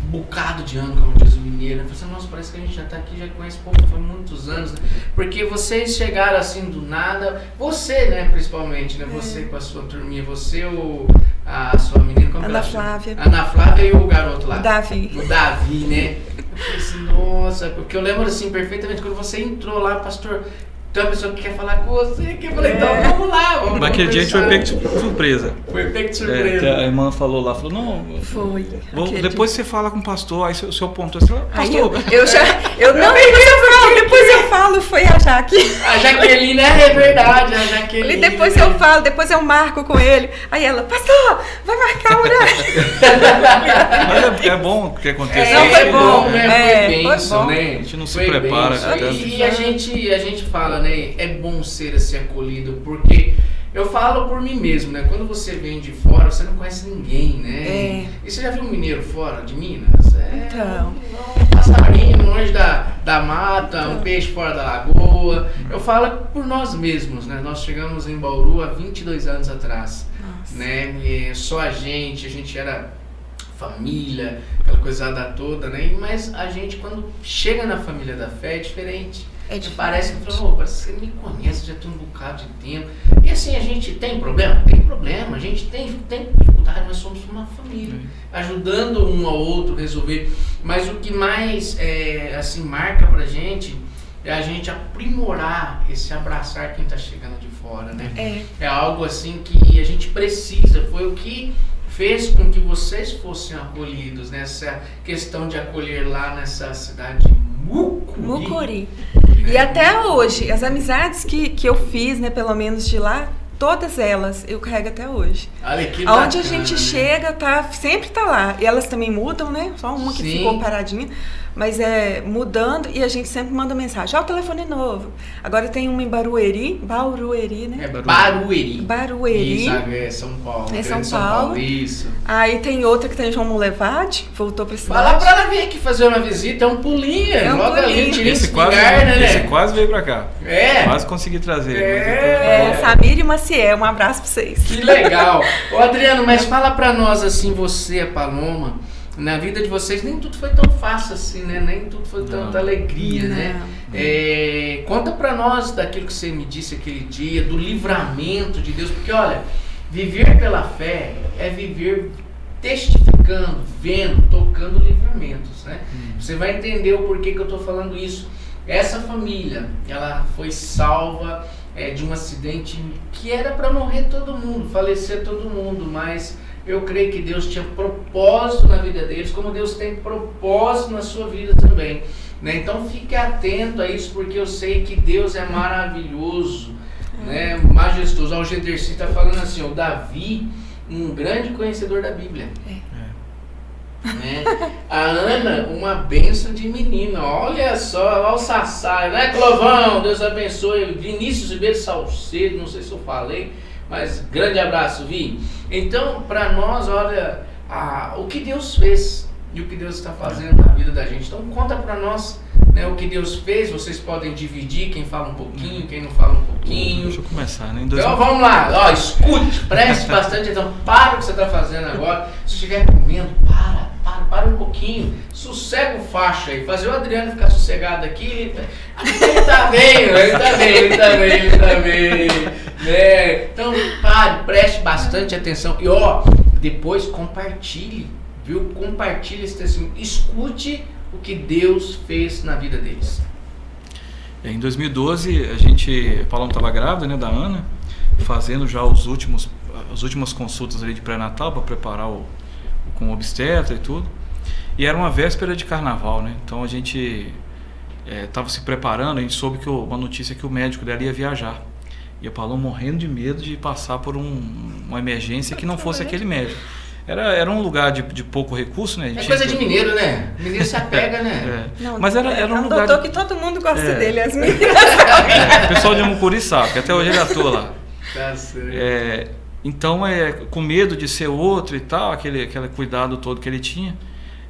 [SPEAKER 1] bocado de ano, como diz o mineiro. Eu falei assim, nossa, parece que a gente já tá aqui, já conhece pouco, foi muitos anos. Né? Porque vocês chegaram assim do nada. Você, né, principalmente, né? Você com a sua turminha, você ou a sua menina, como
[SPEAKER 3] Ana Flávia.
[SPEAKER 1] Ana Flávia e o garoto lá.
[SPEAKER 3] O Davi.
[SPEAKER 1] O Davi, né? Eu falei assim, nossa, porque eu lembro assim perfeitamente quando você entrou lá, pastor. Tem uma pessoa que quer falar com você, que eu falei, então vamos lá.
[SPEAKER 2] Naquele dia a gente foi pego de surpresa.
[SPEAKER 1] Foi pego de surpresa.
[SPEAKER 2] A irmã falou lá, não.
[SPEAKER 3] Foi.
[SPEAKER 2] Depois você fala com o pastor, aí o seu ponto é pastor.
[SPEAKER 3] Depois eu falo, foi a Jaque.
[SPEAKER 1] A Jaqueline é verdade, a Jaqueline.
[SPEAKER 3] E depois eu falo, depois eu marco com ele. Aí ela, pastor, vai marcar o horário.
[SPEAKER 2] Mas é bom que aconteça.
[SPEAKER 3] Não, foi bom,
[SPEAKER 1] né? Foi bênção, né?
[SPEAKER 2] A gente não se prepara.
[SPEAKER 1] E a gente fala, né? É bom ser assim acolhido, porque eu falo por mim mesmo, né? Quando você vem de fora, você não conhece ninguém, né? E você já viu um mineiro fora de Minas?
[SPEAKER 3] Então.
[SPEAKER 1] Um passarinho longe da mata, um peixe fora da lagoa. Eu falo por nós mesmos, né? Nós chegamos em Bauru há 22 anos atrás, né? E só a gente era família, aquela coisada toda, né? Mas a gente, quando chega na família da fé, é diferente. Parece que você me conhece, já tem um bocado de tempo. E assim, a gente tem problema? Tem problema. A gente tem dificuldade, mas somos uma família. Ajudando um ao outro a resolver. Mas o que mais assim, marca pra gente é a gente aprimorar esse abraçar quem tá chegando de fora, né? É algo assim que a gente precisa. Foi o que fez com que vocês fossem acolhidos nessa questão de acolher lá nessa cidade de Mucuri.
[SPEAKER 3] E até hoje, as amizades que eu fiz, né, pelo menos de lá, todas elas eu carrego até hoje.
[SPEAKER 1] Olha que
[SPEAKER 3] bacana,
[SPEAKER 1] Onde
[SPEAKER 3] a gente chega, sempre tá lá. E elas também mudam, né? Só uma que ficou paradinha. Mas mudando e a gente sempre manda mensagem. O telefone é novo. Agora tem uma em Barueri, né? Barueri.
[SPEAKER 1] Isso, é São Paulo.
[SPEAKER 3] É São Paulo.
[SPEAKER 1] Isso.
[SPEAKER 3] Aí tem outra que tem João Molevade, voltou pra cidade.
[SPEAKER 1] Fala pra ela vir aqui fazer uma visita, é um pulinho. Logo ali,
[SPEAKER 2] esse quase veio pra cá. Quase consegui trazer.
[SPEAKER 3] Samir e Maceió. Maciel. Um abraço pra vocês.
[SPEAKER 1] Que legal. Ô Adriano, mas fala pra nós assim, você, a Paloma, na vida de vocês nem tudo foi tão fácil assim, né? Nem tudo foi tanta alegria, né? Conta pra nós daquilo que você me disse aquele dia, do livramento de Deus, porque olha, viver pela fé é viver testificando, vendo, tocando livramentos, né? Você vai entender o porquê que eu tô falando isso. Essa família, ela foi salva de um acidente que era para morrer todo mundo, falecer todo mundo, mas eu creio que Deus tinha propósito na vida deles, como Deus tem propósito na sua vida também, né? Então fique atento a isso, porque eu sei que Deus é maravilhoso, né? Majestoso. O Gederci está falando assim, o Davi, um grande conhecedor da Bíblia. Né? A Ana, uma bênção de menina. Olha só, olha o Sassá, né, Clovão? Deus abençoe. Vinícius Ribeiro Salcedo, não sei se eu falei, mas grande abraço, Vi. Então, para nós, olha, o que Deus fez e o que Deus está fazendo na vida da gente. Então, conta para nós, né, o que Deus fez. Vocês podem dividir, quem fala um pouquinho, quem não fala um pouquinho.
[SPEAKER 2] Deixa eu começar, né?
[SPEAKER 1] Então vamos lá, ó, escute, preste bastante atenção, para o que você está fazendo agora. Se estiver comendo, para um pouquinho, sossega o facho aí, fazer o Adriano ficar sossegado aqui. Ele tá bem, né? Então pare, preste bastante atenção e ó, depois compartilhe, viu? Compartilhe esse testemunho, escute o que Deus fez na vida deles.
[SPEAKER 2] Em 2012, a Paloma estava grávida, né, da Ana, fazendo já as últimas consultas ali de pré-natal para preparar com o obstetra e tudo. E era uma véspera de carnaval, né? Então a gente estava se preparando, a gente soube uma notícia que o médico dela ia viajar. E a Paloma morrendo de medo de passar por uma emergência que não fosse aquele médico. Era um lugar de pouco recurso, né?
[SPEAKER 1] Coisa de mineiro, né? Mineiro se apega, né?
[SPEAKER 3] Não,
[SPEAKER 2] mas era um lugar
[SPEAKER 3] doutor que todo mundo gosta dele, as meninas.
[SPEAKER 2] O pessoal de Mucuri sabe, que até hoje ele atua lá.
[SPEAKER 1] Tá certo.
[SPEAKER 2] Então, com medo de ser outro e tal, aquele cuidado todo que ele tinha,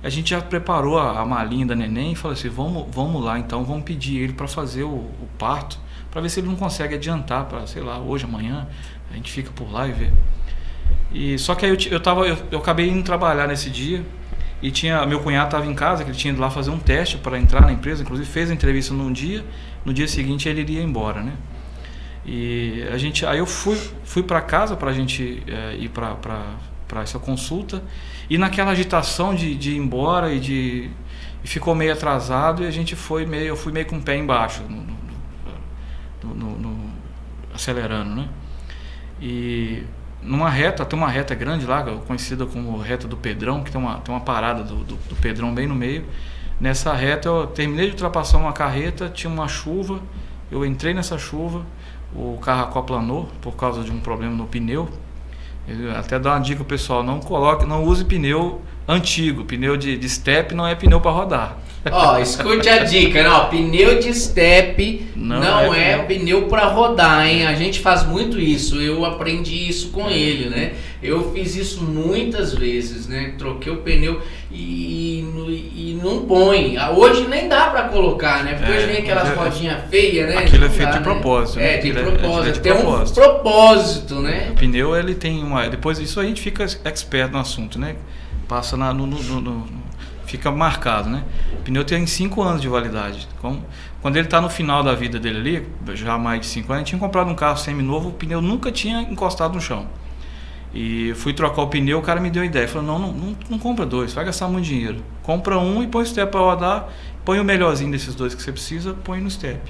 [SPEAKER 2] a gente já preparou a malinha da neném e falou assim, vamos lá então, vamos pedir ele para fazer o parto, para ver se ele não consegue adiantar para, sei lá, hoje, amanhã, a gente fica por lá e vê. Só que aí eu acabei indo trabalhar nesse dia e meu cunhado estava em casa, que ele tinha ido lá fazer um teste para entrar na empresa, inclusive fez a entrevista num dia, no dia seguinte ele iria embora, né? E aí eu fui para casa para a gente ir para essa consulta, e naquela agitação de ir embora e ficou meio atrasado, e eu fui meio com o pé embaixo, acelerando, né? E numa reta, tem uma reta grande lá, conhecida como reta do Pedrão, que tem uma parada do Pedrão bem no meio. Nessa reta eu terminei de ultrapassar uma carreta, tinha uma chuva, eu entrei nessa chuva, o carro aquaplanou por causa de um problema no pneu. Eu até dar uma dica pro pessoal, não use pneu antigo, pneu de step não é pneu para rodar.
[SPEAKER 1] Ó, escute a dica, não, pneu de step não é pneu para rodar, hein? A gente faz muito isso, eu aprendi isso com ele, né? Eu fiz isso muitas vezes, né? Troquei o pneu e não põe. Hoje nem dá para colocar, né? Porque hoje vem aquelas rodinhas feias, né?
[SPEAKER 2] Aquilo é feito de propósito, né?
[SPEAKER 1] De propósito, tem um propósito, né?
[SPEAKER 2] O pneu, ele tem depois disso a gente fica expert no assunto, né? Passa fica marcado, né? O pneu tem 5 anos de validade. Quando ele está no final da vida dele ali, já há mais de 5 anos, a gente tinha comprado um carro semi-novo, o pneu nunca tinha encostado no chão. E fui trocar o pneu, o cara me deu uma ideia, falou, não compra 2, vai gastar muito dinheiro. Compra um e põe o step para rodar, põe o melhorzinho desses 2 que você precisa, põe no step.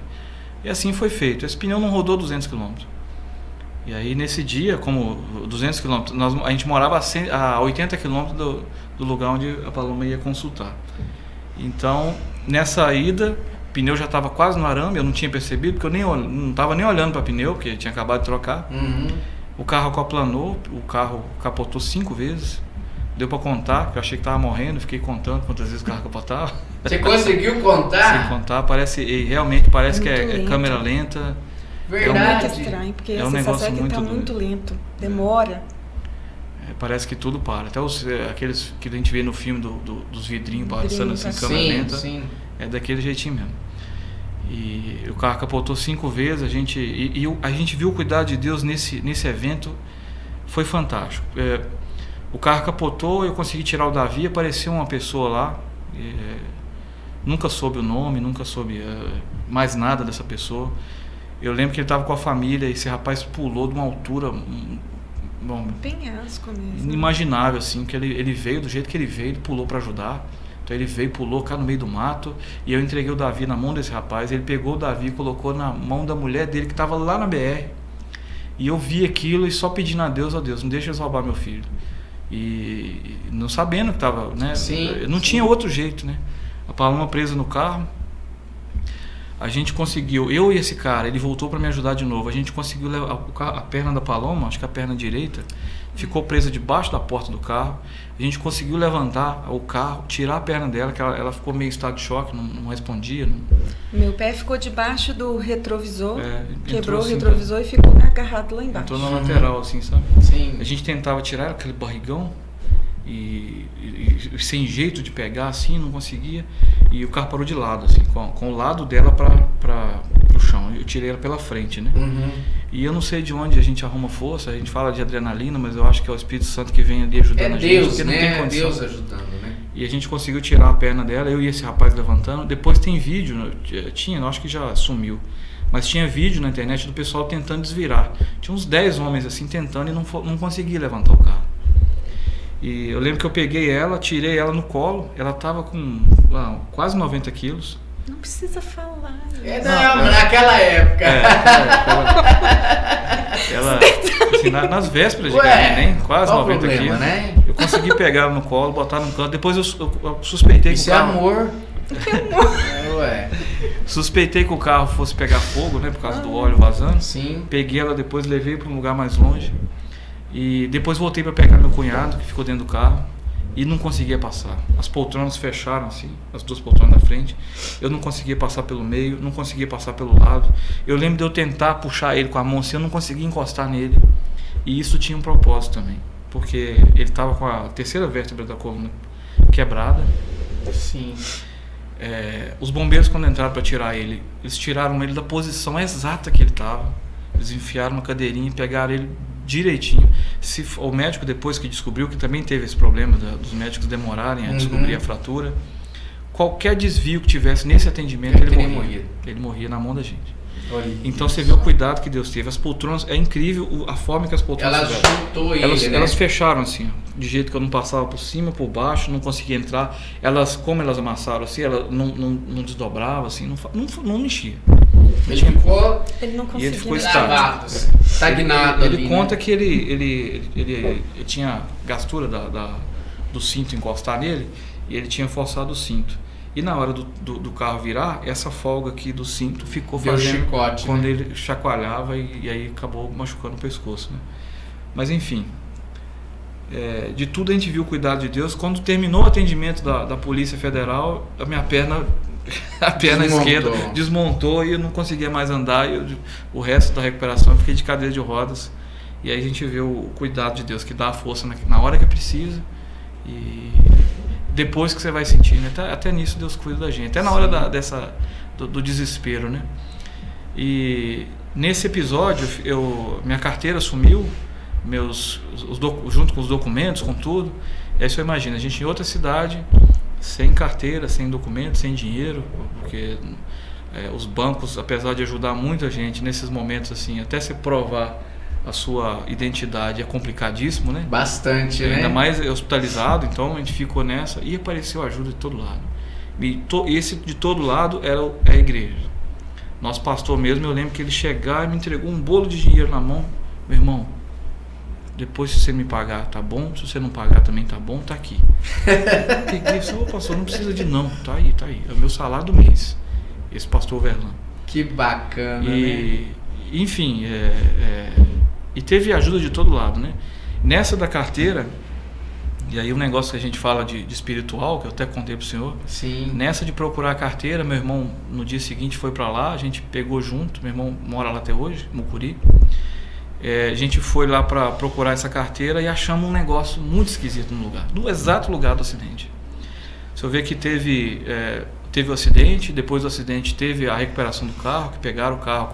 [SPEAKER 2] E assim foi feito. Esse pneu não rodou 200 km. E aí nesse dia, como 200 km, a gente morava a 80 km do lugar onde a Paloma ia consultar. Então, nessa ida, o pneu já estava quase no arame, eu não tinha percebido, porque eu não estava nem olhando para o pneu, porque tinha acabado de trocar.
[SPEAKER 1] Uhum.
[SPEAKER 2] O carro aquaplanou, o carro capotou 5 vezes. Deu para contar, que eu achei que estava morrendo, fiquei contando quantas vezes o carro capotava.
[SPEAKER 1] Você conseguiu contar?
[SPEAKER 2] Sem contar, realmente parece que é câmera lenta.
[SPEAKER 3] Verdade. É muito estranho, porque
[SPEAKER 2] a
[SPEAKER 3] sensação é que
[SPEAKER 2] muito
[SPEAKER 3] está muito lento, demora.
[SPEAKER 2] Parece que tudo para. Até aqueles que a gente vê no filme dos vidrinhos passando assim, câmera lenta.
[SPEAKER 1] Sim.
[SPEAKER 2] É daquele jeitinho mesmo. E o carro capotou 5 vezes, a gente viu o cuidado de Deus nesse evento, foi fantástico. O carro capotou, eu consegui tirar o Davi, apareceu uma pessoa lá, nunca soube o nome, nunca soube mais nada dessa pessoa. Eu lembro que ele estava com a família e esse rapaz pulou de uma altura
[SPEAKER 3] penhasco mesmo,
[SPEAKER 2] inimaginável, assim, que ele veio do jeito que ele veio, ele pulou para ajudar. Então ele veio, pulou, caiu no meio do mato, e eu entreguei o Davi na mão desse rapaz. Ele pegou o Davi e colocou na mão da mulher dele que estava lá na BR. E eu vi aquilo e só pedindo a Deus, não deixa eles roubar meu filho. E não sabendo que estava, né?
[SPEAKER 1] Sim,
[SPEAKER 2] não tinha outro jeito, né? A Paloma presa no carro. A gente conseguiu, eu e esse cara, ele voltou para me ajudar de novo. A gente conseguiu levar a perna da Paloma, acho que a perna direita, ficou presa debaixo da porta do carro. A gente conseguiu levantar o carro, tirar a perna dela, que ela ficou meio em estado de choque, não respondia.
[SPEAKER 3] Meu pé ficou debaixo do retrovisor, quebrou
[SPEAKER 2] assim,
[SPEAKER 3] o retrovisor e ficou agarrado lá embaixo.
[SPEAKER 2] Entrou na lateral, assim, sabe?
[SPEAKER 1] Sim.
[SPEAKER 2] A gente tentava tirar aquele barrigão e sem jeito de pegar, assim, não conseguia. E o carro parou de lado, assim, com o lado dela para o chão. Eu tirei ela pela frente, né?
[SPEAKER 1] Uhum.
[SPEAKER 2] E eu não sei de onde a gente arruma força, a gente fala de adrenalina, mas eu acho que é o Espírito Santo que vem ali ajudando a gente.
[SPEAKER 1] Deus,
[SPEAKER 2] porque
[SPEAKER 1] né?
[SPEAKER 2] Não tem condição.
[SPEAKER 1] Deus ajudando, né?
[SPEAKER 2] E a gente conseguiu tirar a perna dela, eu e esse rapaz levantando. Depois tem vídeo, eu acho que já sumiu, mas tinha vídeo na internet do pessoal tentando desvirar. Tinha uns 10 homens assim tentando e não conseguia levantar o carro. E eu lembro que eu peguei ela, tirei ela no colo, ela estava com quase 90 quilos.
[SPEAKER 3] Não precisa falar.
[SPEAKER 1] Naquela época.
[SPEAKER 2] Ela assim, nas vésperas de Neném, quase 90 quilos.
[SPEAKER 1] Né?
[SPEAKER 2] Eu consegui pegar ela no colo, botar no canto. Depois eu suspeitei que o carro...
[SPEAKER 1] amor.
[SPEAKER 2] Suspeitei que o carro fosse pegar fogo, né? Por causa do óleo vazando.
[SPEAKER 1] Sim.
[SPEAKER 2] Peguei ela, depois levei para um lugar mais longe. E depois voltei para pegar meu cunhado, que ficou dentro do carro. E não conseguia passar. As poltronas fecharam assim, as 2 poltronas na frente. Eu não conseguia passar pelo meio, não conseguia passar pelo lado. Eu lembro de eu tentar puxar ele com a mão assim, eu não conseguia encostar nele. E isso tinha um propósito também, porque ele estava com a 3ª vértebra da coluna quebrada.
[SPEAKER 1] Sim.
[SPEAKER 2] Os bombeiros, quando entraram para tirar ele, eles tiraram ele da posição exata que ele estava. Eles enfiaram uma cadeirinha e pegaram ele direitinho. O médico, depois que descobriu, que também teve esse problema dos médicos demorarem a descobrir a fratura, qualquer desvio que tivesse nesse atendimento, ele morria. Ele morria na mão da gente. Então você vê o cuidado que Deus teve. As poltronas, é incrível a forma que as poltronas elas fecharam assim, de jeito que eu não passava por cima, por baixo, não conseguia entrar. Como elas amassaram assim, ela não desdobrava assim, não mexia.
[SPEAKER 3] Ele não conseguia.
[SPEAKER 2] E ele ficou
[SPEAKER 1] estagnado.
[SPEAKER 2] Ele conta que ele tinha gastura do cinto encostar nele, e ele tinha forçado o cinto. E na hora do carro virar, essa folga aqui do cinto ficou fazendo chicote, quando ele chacoalhava, e aí acabou machucando o pescoço, né? Mas enfim, de tudo a gente viu o cuidado de Deus. Quando terminou o atendimento da Polícia Federal, a minha perna esquerda desmontou e eu não conseguia mais andar. O resto da recuperação eu fiquei de cadeira de rodas. E aí a gente vê o cuidado de Deus, que dá a força na hora que precisa e depois que você vai sentir, né? Até nisso Deus cuida da gente, até na hora do desespero, né? E nesse episódio minha carteira sumiu, junto com os documentos, com tudo. E aí você imagina, a gente em outra cidade, sem carteira, sem documento, sem dinheiro, porque os bancos, apesar de ajudar muita gente nesses momentos assim, até se provar a sua identidade é complicadíssimo, né?
[SPEAKER 1] Bastante, né?
[SPEAKER 2] Ainda mais hospitalizado, então a gente ficou nessa e apareceu ajuda de todo lado. E esse de todo lado é a igreja. Nosso pastor mesmo, eu lembro que ele chegava e me entregou um bolo de dinheiro na mão. Meu irmão, depois se você me pagar, tá bom. Se você não pagar também, tá bom, tá aqui. Peguei, pastor, não precisa de não, tá aí. É o meu salário do mês. Esse pastor Verlan.
[SPEAKER 1] Que bacana,
[SPEAKER 2] né? Enfim, e teve ajuda de todo lado, né? Nessa da carteira, e aí um negócio que a gente fala de espiritual, que eu até contei pro senhor.
[SPEAKER 1] Sim.
[SPEAKER 2] Nessa de procurar a carteira, meu irmão no dia seguinte foi para lá, a gente pegou junto, meu irmão mora lá até hoje, Mucuri. A gente foi lá para procurar essa carteira e achamos um negócio muito esquisito no lugar, no exato lugar do acidente. Você vê que teve teve o acidente, depois do acidente teve a recuperação do carro, que pegaram o carro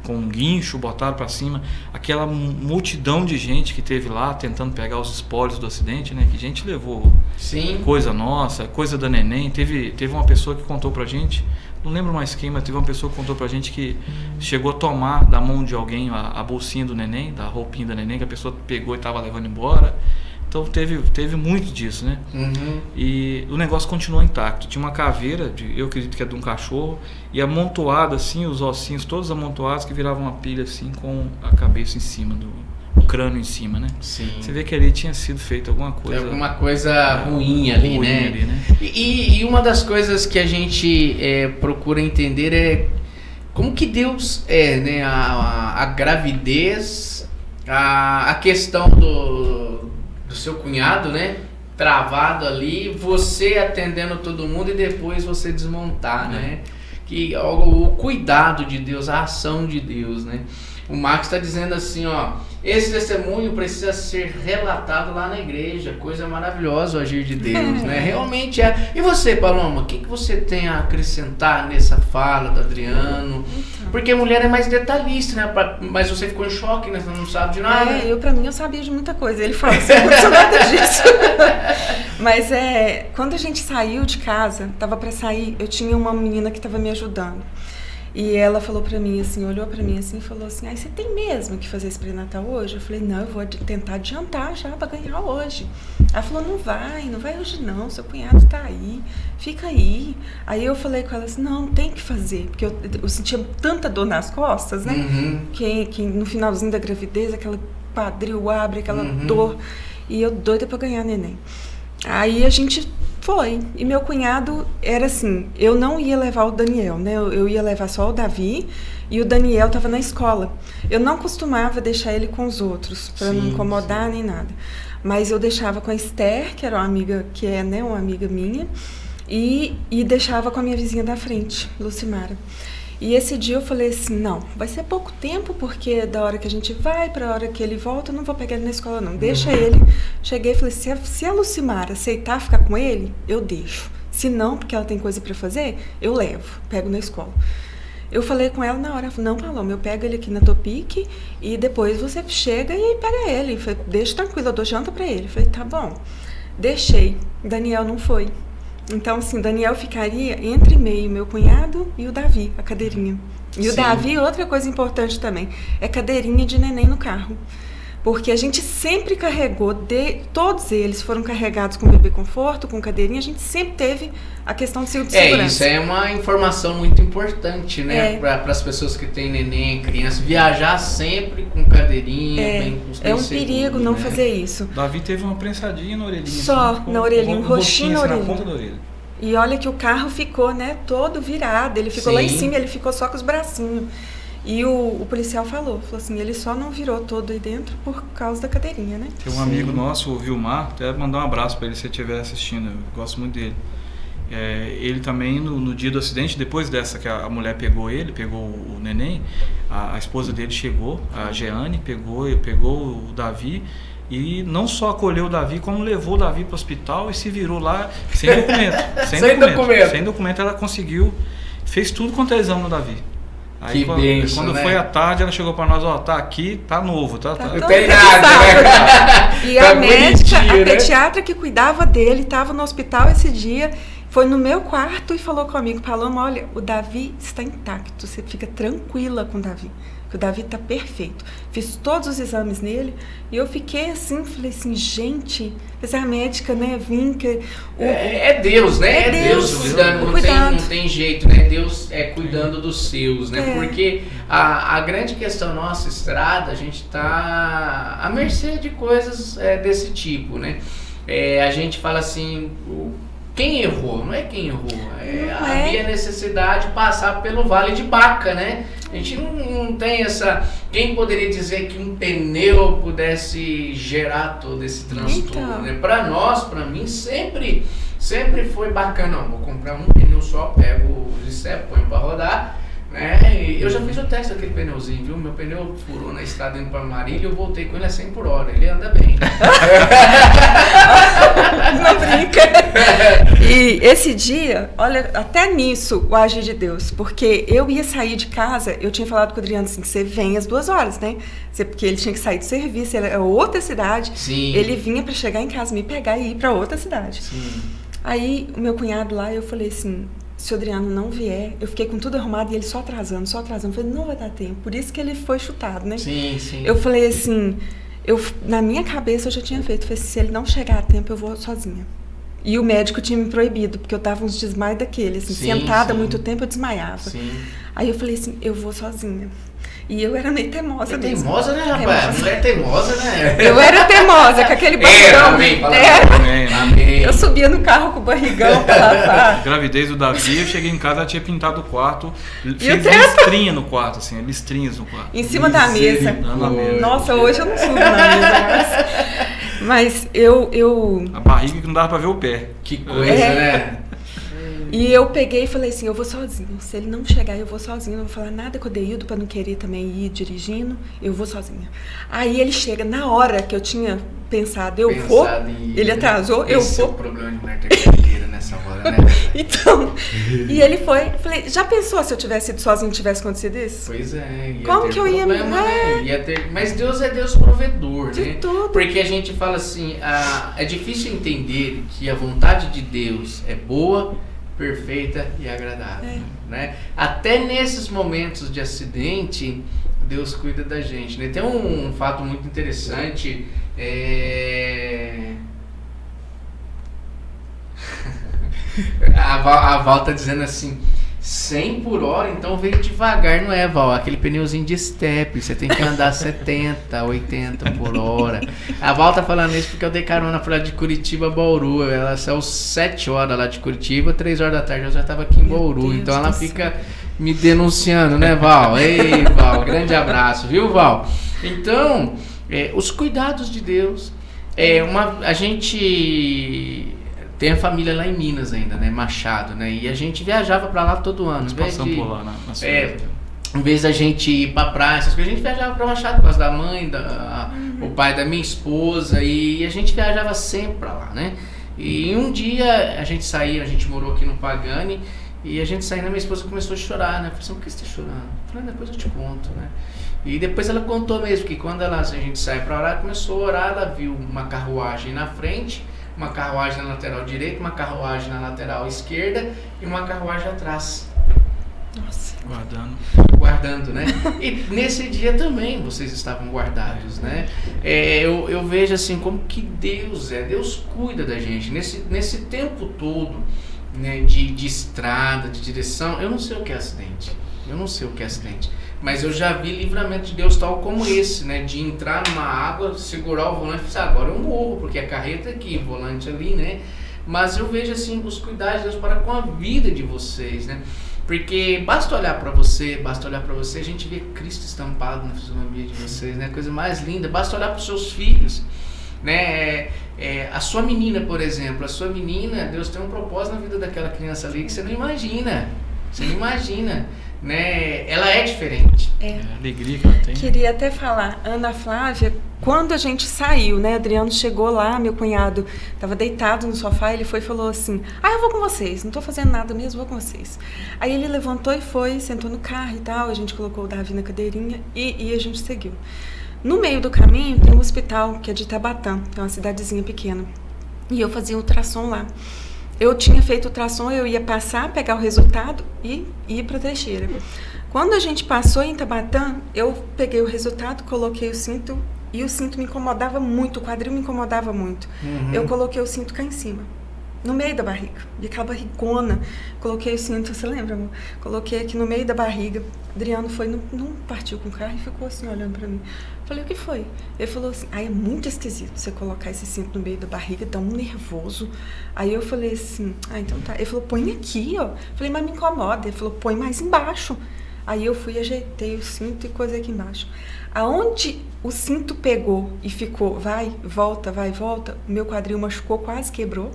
[SPEAKER 2] com um guincho, botaram para cima, aquela multidão de gente que teve lá tentando pegar os espólios do acidente, né? Que a gente levou coisa nossa, coisa da neném. Teve uma pessoa que contou pra gente, não lembro mais quem, mas teve uma pessoa que contou pra gente que chegou a tomar da mão de alguém a bolsinha do neném, da roupinha da neném, que a pessoa pegou e tava levando embora. Então teve muito disso, né? E o negócio continuou intacto. Tinha uma caveira, eu acredito que é de um cachorro, e amontoado assim, os ossinhos todos amontoados, que viravam uma pilha assim, com a cabeça em cima, o crânio em cima, né?
[SPEAKER 1] Sim.
[SPEAKER 2] Você vê que ali tinha sido feita alguma coisa...
[SPEAKER 1] Alguma coisa ruim ali, né? E uma das coisas que a gente procura entender é como que Deus é, né? A gravidez, a questão do seu cunhado, né? Travado ali, você atendendo todo mundo e depois você desmontar, né? Que o cuidado de Deus, a ação de Deus, né? O Marcos está dizendo assim, ó, esse testemunho precisa ser relatado lá na igreja, coisa maravilhosa o agir de Deus, né? Realmente é. E você, Paloma, o que você tem a acrescentar nessa fala do Adriano? Porque a mulher é mais detalhista, né? Mas você ficou em choque, né? Você não sabe de nada.
[SPEAKER 3] Pra mim eu sabia de muita coisa. Ele fala assim, eu não sou nada disso. Mas quando a gente saiu de casa, tava pra sair, eu tinha uma menina que tava me ajudando. E ela falou pra mim assim, olhou pra mim assim e falou assim, você tem mesmo que fazer esse pré-natal hoje? Eu falei, não, eu vou tentar adiantar já pra ganhar hoje. Ela falou, não vai hoje não, seu cunhado tá aí, fica aí. Aí eu falei com ela assim, não, tem que fazer, porque eu sentia tanta dor nas costas, né? Que no finalzinho da gravidez, aquela quadril abre, aquela dor, e eu doida pra ganhar neném. Aí a gente foi, e meu cunhado era assim, eu não ia levar o Daniel, né, eu ia levar só o Davi, e o Daniel estava na escola. Eu não costumava deixar ele com os outros, para não incomodar nem nada, mas eu deixava com a Esther, que era uma amiga, uma amiga minha, e deixava com a minha vizinha da frente, Lucimara. E esse dia eu falei assim, não, vai ser pouco tempo, porque da hora que a gente vai, pra hora que ele volta, eu não vou pegar ele na escola não, deixa ele. Cheguei e falei, se a Lucimara aceitar ficar com ele, eu deixo. Se não, porque ela tem coisa pra fazer, eu levo, pego na escola. Eu falei com ela na hora, ela falou, não, Paloma, eu pego ele aqui na Topic e depois você chega e pega ele. Eu falei, deixa tranquilo, eu dou janta pra ele. Eu falei, tá bom. Deixei, Daniel não foi. Então, assim, Daniel ficaria entre meio, meu cunhado e o Davi, a cadeirinha. E o Davi, outra coisa importante também, é cadeirinha de neném no carro. Porque a gente sempre carregou, todos eles foram carregados com bebê conforto, com cadeirinha, a gente sempre teve a questão de segurança.
[SPEAKER 1] Isso é uma informação muito importante, né? Para as pessoas que têm neném, criança, viajar sempre com cadeirinha, bem
[SPEAKER 3] um perigo não fazer isso.
[SPEAKER 2] Davi teve uma prensadinha na orelhinha.
[SPEAKER 3] Só assim, na orelhinha, um roxinho na orelhinha.
[SPEAKER 2] Na ponta da orelha.
[SPEAKER 3] E olha que o carro ficou, né, todo virado, ele ficou lá em cima, ele ficou só com os bracinhos. E o policial falou assim, ele só não virou todo aí dentro por causa da cadeirinha, né?
[SPEAKER 2] Tem um amigo nosso, o Vilmar, até mandar um abraço para ele se ele estiver assistindo, eu gosto muito dele. Ele também, no dia do acidente, depois dessa que a mulher pegou o neném, a esposa dele chegou, a Jeane, pegou o Davi, e não só acolheu o Davi, como levou o Davi para o hospital e se virou lá sem documento. Sem documento ela conseguiu, fez tudo quanto é exame no Davi. Aí quando foi à tarde, ela chegou para nós, tá aqui, tá novo, tá
[SPEAKER 1] não tem nada, né?
[SPEAKER 3] E a médica, a pediatra que cuidava dele, estava no hospital esse dia, foi no meu quarto e falou comigo, Paloma, olha, o Davi está intacto, você fica tranquila com o Davi, que o Davi está perfeito. Fiz todos os exames nele e eu fiquei assim, falei assim, gente, essa médica, né,
[SPEAKER 1] é Deus, né? É Deus cuidando, não tem jeito, né? Deus cuidando dos seus, né? Porque a grande questão nossa, estrada, a gente tá à mercê de coisas desse tipo, né? A gente fala assim, quem errou? Não é quem errou, havia necessidade de passar pelo Vale de Baca, né? A gente não tem essa... Quem poderia dizer que um pneu pudesse gerar todo esse transtorno, né? Para nós, para mim, sempre foi bacana. Não, vou comprar um pneu só, pego o Licep, ponho para rodar, né? E eu já fiz o teste daquele pneuzinho, viu? Meu pneu furou na estrada indo para Marília e eu voltei com ele a 100 por hora. Ele anda bem.
[SPEAKER 3] Não brinca. esse dia, olha, até nisso o agir de Deus, porque eu ia sair de casa, eu tinha falado com o Adriano assim, que você vem às 2 horas, né? Porque ele tinha que sair do serviço, era outra cidade.
[SPEAKER 1] Sim.
[SPEAKER 3] Ele vinha pra chegar em casa, me pegar e ir pra outra cidade.
[SPEAKER 1] Sim.
[SPEAKER 3] Aí o meu cunhado lá, eu falei assim, se o Adriano não vier, eu fiquei com tudo arrumado e ele só atrasando. Eu falei, não vai dar tempo. Por isso que ele foi chutado, né?
[SPEAKER 1] Sim, sim.
[SPEAKER 3] Eu falei assim, na minha cabeça eu já tinha feito, falei, se ele não chegar a tempo, eu vou sozinha. E o médico tinha me proibido, porque eu tava uns desmaios daqueles, assim, sentada há muito tempo, eu desmaiava.
[SPEAKER 1] Sim.
[SPEAKER 3] Aí eu falei assim, eu vou sozinha. E eu era meio teimosa mesmo.
[SPEAKER 1] Teimosa, né, rapaz? Mulher teimosa, né?
[SPEAKER 3] Eu era teimosa, com aquele barrigão.
[SPEAKER 1] Amém.
[SPEAKER 2] Amém.
[SPEAKER 3] Eu subia no carro com o barrigão pra lavar.
[SPEAKER 2] Gravidez do Davi, eu cheguei em casa, ela tinha pintado o quarto, fez
[SPEAKER 3] teto?
[SPEAKER 2] listrinha no quarto, assim, listrinhas no quarto.
[SPEAKER 3] Em cima da mesa.
[SPEAKER 2] Na mesa.
[SPEAKER 3] Nossa, hoje eu não subo na mesa. Mas eu...
[SPEAKER 2] A barriga que não dava pra ver o pé.
[SPEAKER 1] Que coisa, né?
[SPEAKER 3] E eu peguei e falei assim, eu vou sozinho. Se ele não chegar, eu vou sozinho. Não vou falar nada com o Deildo pra não querer também ir dirigindo. Eu vou sozinha. Aí ele chega, na hora que eu tinha pensado, eu vou. Ele atrasou, eu
[SPEAKER 1] Esse
[SPEAKER 3] vou.
[SPEAKER 1] é o problema de mulher terceira nessa hora, né?
[SPEAKER 3] Então, e ele foi. Falei, já pensou se eu tivesse ido sozinho e tivesse acontecido isso?
[SPEAKER 1] Pois é.
[SPEAKER 3] Como que eu ia me...
[SPEAKER 1] né? Ia ter... Mas Deus é Deus provedor,
[SPEAKER 3] De
[SPEAKER 1] né?
[SPEAKER 3] tudo.
[SPEAKER 1] Porque a gente fala assim, é difícil entender que a vontade de Deus é boa, perfeita e agradável, né? Até nesses momentos de acidente, Deus cuida da gente, né? Tem um fato muito interessante, a Val tá dizendo assim, 100 por hora, então veio devagar, não é, Val? Aquele pneuzinho de step, você tem que andar 70, 80 por hora. A Val tá falando isso porque eu dei carona pra lá de Curitiba a Bauru. Ela saiu 7 horas lá de Curitiba, 3 horas da tarde eu já tava aqui em Bauru. Então ela fica me denunciando, né, Val? Ei, Val, grande abraço, viu, Val? Então, os cuidados de Deus. A gente... Tem a família lá em Minas ainda, né? Machado, né? E a gente viajava pra lá todo ano.
[SPEAKER 2] Nós passamos por lá nas férias.
[SPEAKER 1] Em vez da gente ir pra praia, essas coisas, a gente viajava pra Machado por causa da mãe, o pai da minha esposa, e a gente viajava sempre pra lá, né? E um dia a gente saía, a gente morou aqui no Pagani, e a gente saindo, a minha esposa começou a chorar, né? Eu falei assim, por que você tá chorando? Eu falei, depois eu te conto, né? E depois ela contou mesmo que quando a gente sai pra orar, começou a orar, ela viu uma carruagem na frente, uma carruagem na lateral direita, uma carruagem na lateral esquerda e uma carruagem atrás.
[SPEAKER 3] Nossa.
[SPEAKER 1] Guardando, né? E nesse dia também vocês estavam guardados, né? Eu vejo assim como que Deus cuida da gente. Nesse tempo todo, né, de estrada, de direção, eu não sei o que é acidente. Mas eu já vi livramento de Deus tal como esse, né? De entrar numa água, segurar o volante e falar, agora eu morro, porque a carreta aqui, o volante ali, né? Mas eu vejo assim, os cuidados de Deus para com a vida de vocês, né? Porque basta olhar para você, a gente vê Cristo estampado na fisionomia de vocês, né? Coisa mais linda. Basta olhar para os seus filhos, né? A sua menina, por exemplo, Deus tem um propósito na vida daquela criança ali que você não imagina. Né? Ela é diferente.
[SPEAKER 2] A alegria que ela tem.
[SPEAKER 3] Queria até falar, Ana Flávia, quando a gente saiu, né, Adriano chegou lá, meu cunhado estava deitado no sofá, ele foi e falou assim, eu vou com vocês, não estou fazendo nada mesmo, vou com vocês. Aí ele levantou e foi, sentou no carro e tal, a gente colocou o Davi na cadeirinha e a gente seguiu. No meio do caminho tem um hospital que é de Itabatã, que é uma cidadezinha pequena, e eu fazia ultrassom lá. Eu tinha feito ultrassom, eu ia passar, pegar o resultado e ir para a Teixeira. Quando a gente passou em Itabatã, eu peguei o resultado, coloquei o cinto e o cinto me incomodava muito, o quadril me incomodava muito. Eu coloquei o cinto cá em cima, no meio da barriga, e aquela barrigona. Coloquei o cinto, você lembra, amor? Coloquei aqui no meio da barriga. Adriano foi, não partiu com o carro e ficou assim olhando para mim. Falei, o que foi? Ele falou assim, é muito esquisito você colocar esse cinto no meio da barriga, dá um nervoso. Aí eu falei assim, então tá. Ele falou, põe aqui, ó. Falei, mas me incomoda. Ele falou, põe mais embaixo. Aí eu fui, ajeitei o cinto e coisei aqui embaixo. Aonde o cinto pegou e ficou, vai, volta, o meu quadril machucou, quase quebrou.